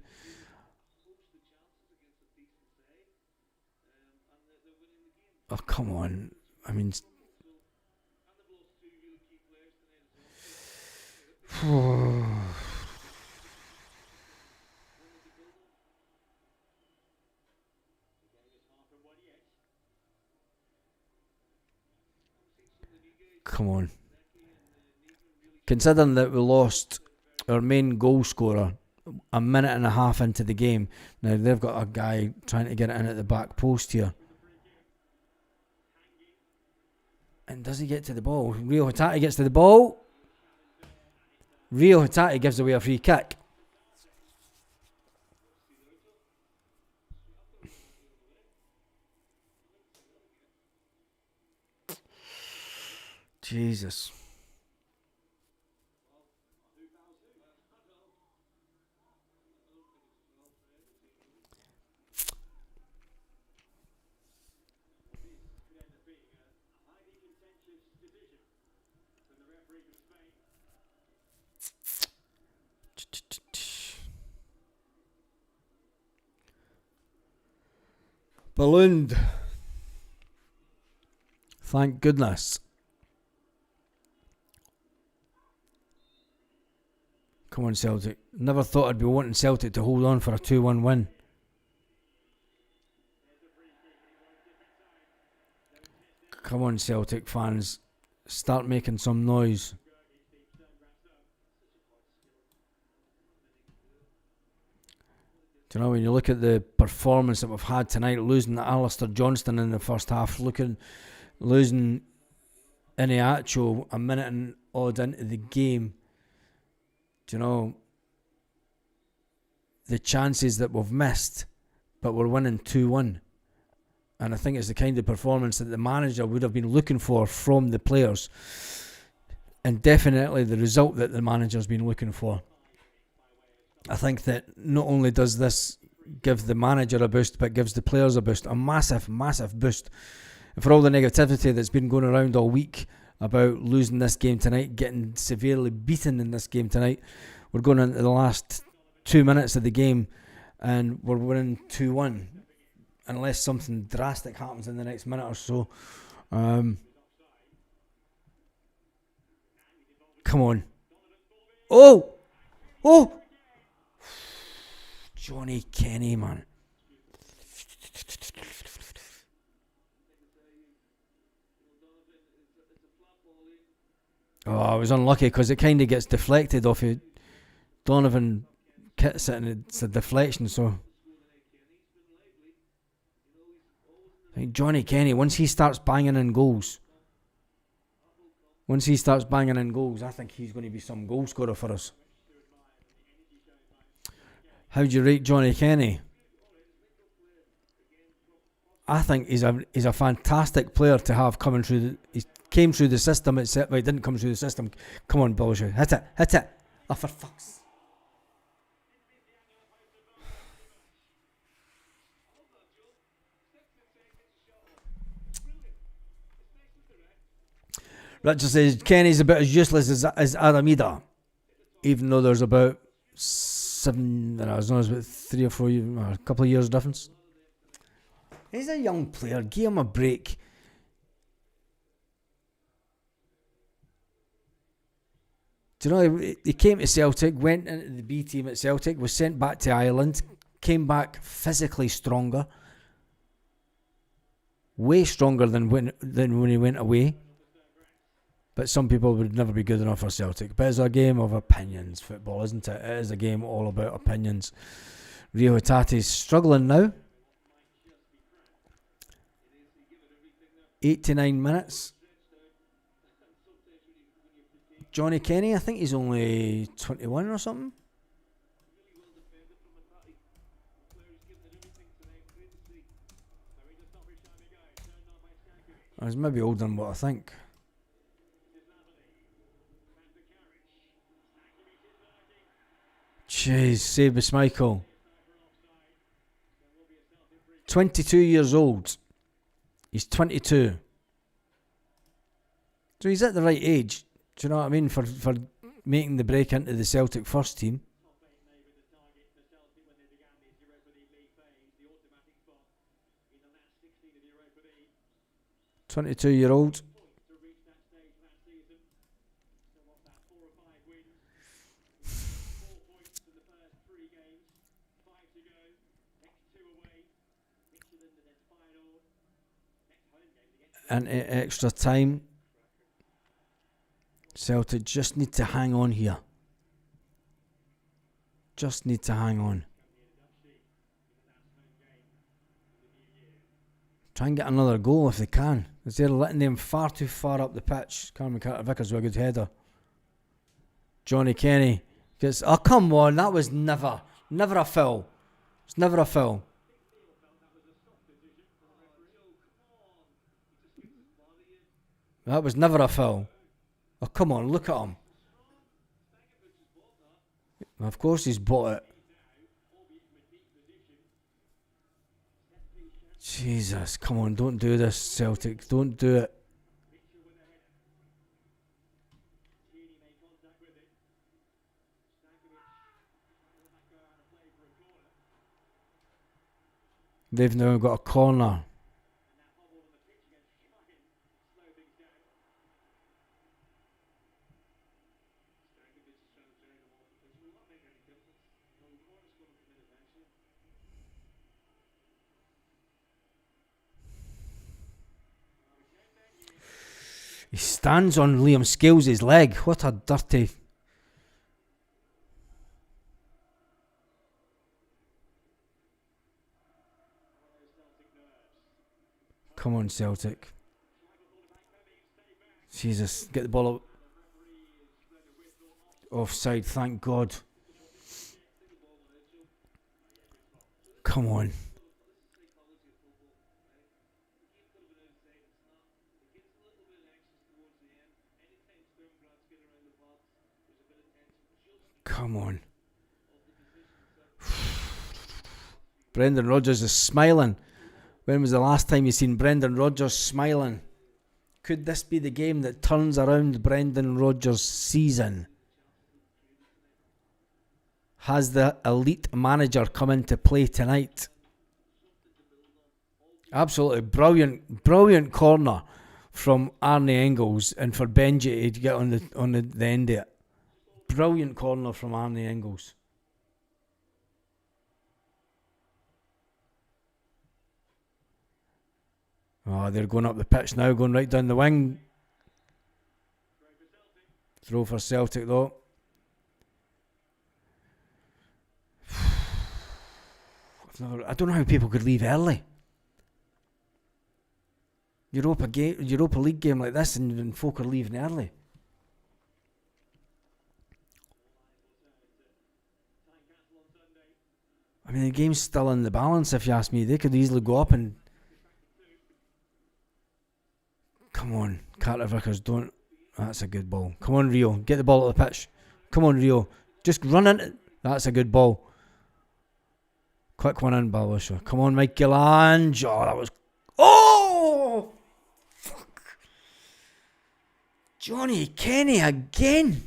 Oh, come on. I mean... Come on. Considering that we lost our main goal scorer a minute and a half into the game, now they've got a guy trying to get it in at the back post here. And does he get to the ball? Rio Hatate gets to the ball. Rio Hatate gives away a free kick. Jesus. Ballooned. Thank goodness. Come on, Celtic. Never thought I'd be wanting Celtic to hold on for a 2-1 win. Come on, Celtic fans. Start making some noise. Do you know, when you look at the performance that we've had tonight, losing Alistair Johnston in the first half, losing in the actual a minute and odd into the game, do you know, the chances that we've missed, but we're winning 2-1. And I think it's the kind of performance that the manager would have been looking for from the players, and definitely the result that the manager's been looking for. I think that not only does this give the manager a boost, but gives the players a boost, a massive, massive boost. And for all the negativity that's been going around all week about losing this game tonight, getting severely beaten in this game tonight, we're going into the last 2 minutes of the game and we're winning 2-1, unless something drastic happens in the next minute or so. Come on. Oh! Johnny Kenny, man. Oh, I was unlucky because it kind of gets deflected off you. Donovan kits it and it's a deflection, so I think Johnny Kenny, once he starts banging in goals, I think he's going to be some goal scorer for us. How do you rate Johnny Kenny? I think he's a fantastic player to have coming through. He came through the system itself. Well, he didn't come through the system. Come on, Bullshit. Hit it. Oh, for fuck's. Richard says Kenny's about as useless as Aramida, even though there's about 7, I don't know, as long as about 3 or 4 years, or a couple of years difference. He's a young player. Give him a break. Do you know, he came to Celtic, went into the B team at Celtic, was sent back to Ireland, came back physically stronger, way stronger than when he went away. But some people would never be good enough for Celtic. But it's a game of opinions, football, isn't it? It is a game all about opinions. Rio Hatate's struggling now. 89 minutes. Johnny Kenny, I think he's only 21 or something. He's maybe older than what I think. Jeez, save us, Michael. 22 years old. He's 22. So he's at the right age. Do you know what I mean? For making the break into the Celtic first team. 22-year-old. And extra time. Celtic just need to hang on here. Just need to hang on. Try and get another goal if they can. Because they're letting them far too far up the pitch. Cameron Carter-Vickers with a good header. Johnny Kenny gets... Oh, come on. That was never a foul. It's never a foul. That was never a foul. Oh, come on, look at him. Of course he's bought it. Jesus, come on, don't do this, Celtic. Don't do it. They've now got a corner. He stands on Liam Scales' leg. What a dirty... Come on, Celtic. Jesus, get the ball up. Offside, thank God. Come on. Come on. Brendan Rodgers is smiling. When was the last time you seen Brendan Rodgers smiling? Could this be the game that turns around Brendan Rodgers' season? Has the elite manager come into play tonight? Absolutely brilliant corner from Arne Engels, and for Benji to get on the end of it. Brilliant corner from Arne Engels. Oh, they're going up the pitch now, going right down the wing. Throw for Celtic though. I don't know how people could leave early. Europa League game like this, and folk are leaving early. I mean, the game's still in the balance, if you ask me. They could easily go up and... Come on, Carter Vickers, don't... That's a good ball. Come on, Rio, get the ball at the pitch. Come on, Rio, just run into it. That's a good ball. Quick one in, Balusha. Come on, Michelangelo. Oh, that was... Oh! Fuck. Johnny Kenny again.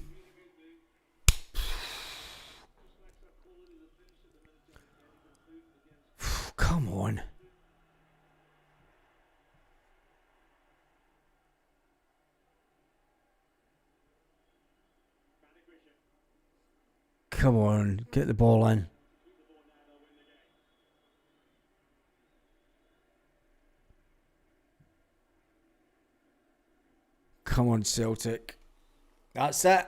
Come on. Come on, get the ball in. Come on, Celtic. That's it.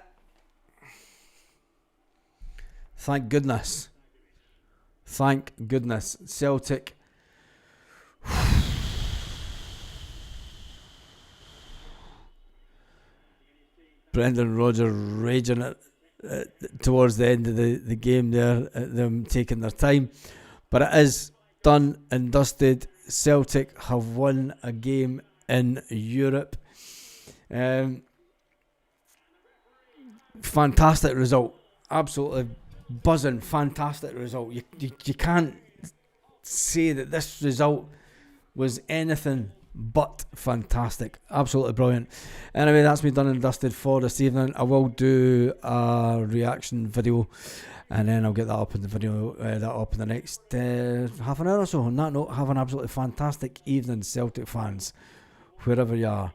Thank goodness. Thank goodness. Celtic. Brendan Rodgers raging it towards the end of the game there, them taking their time. But it is done and dusted. Celtic have won a game in Europe. Fantastic result. Absolutely buzzing. Fantastic result. You can't say that this result was anything but fantastic. Absolutely brilliant. Anyway, that's me done and dusted for this evening. I will do a reaction video, and then I'll get that up in the video, that up in the next half an hour or so. On that note, have an absolutely fantastic evening, Celtic fans, wherever you are,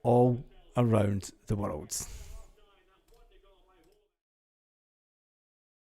all around the world.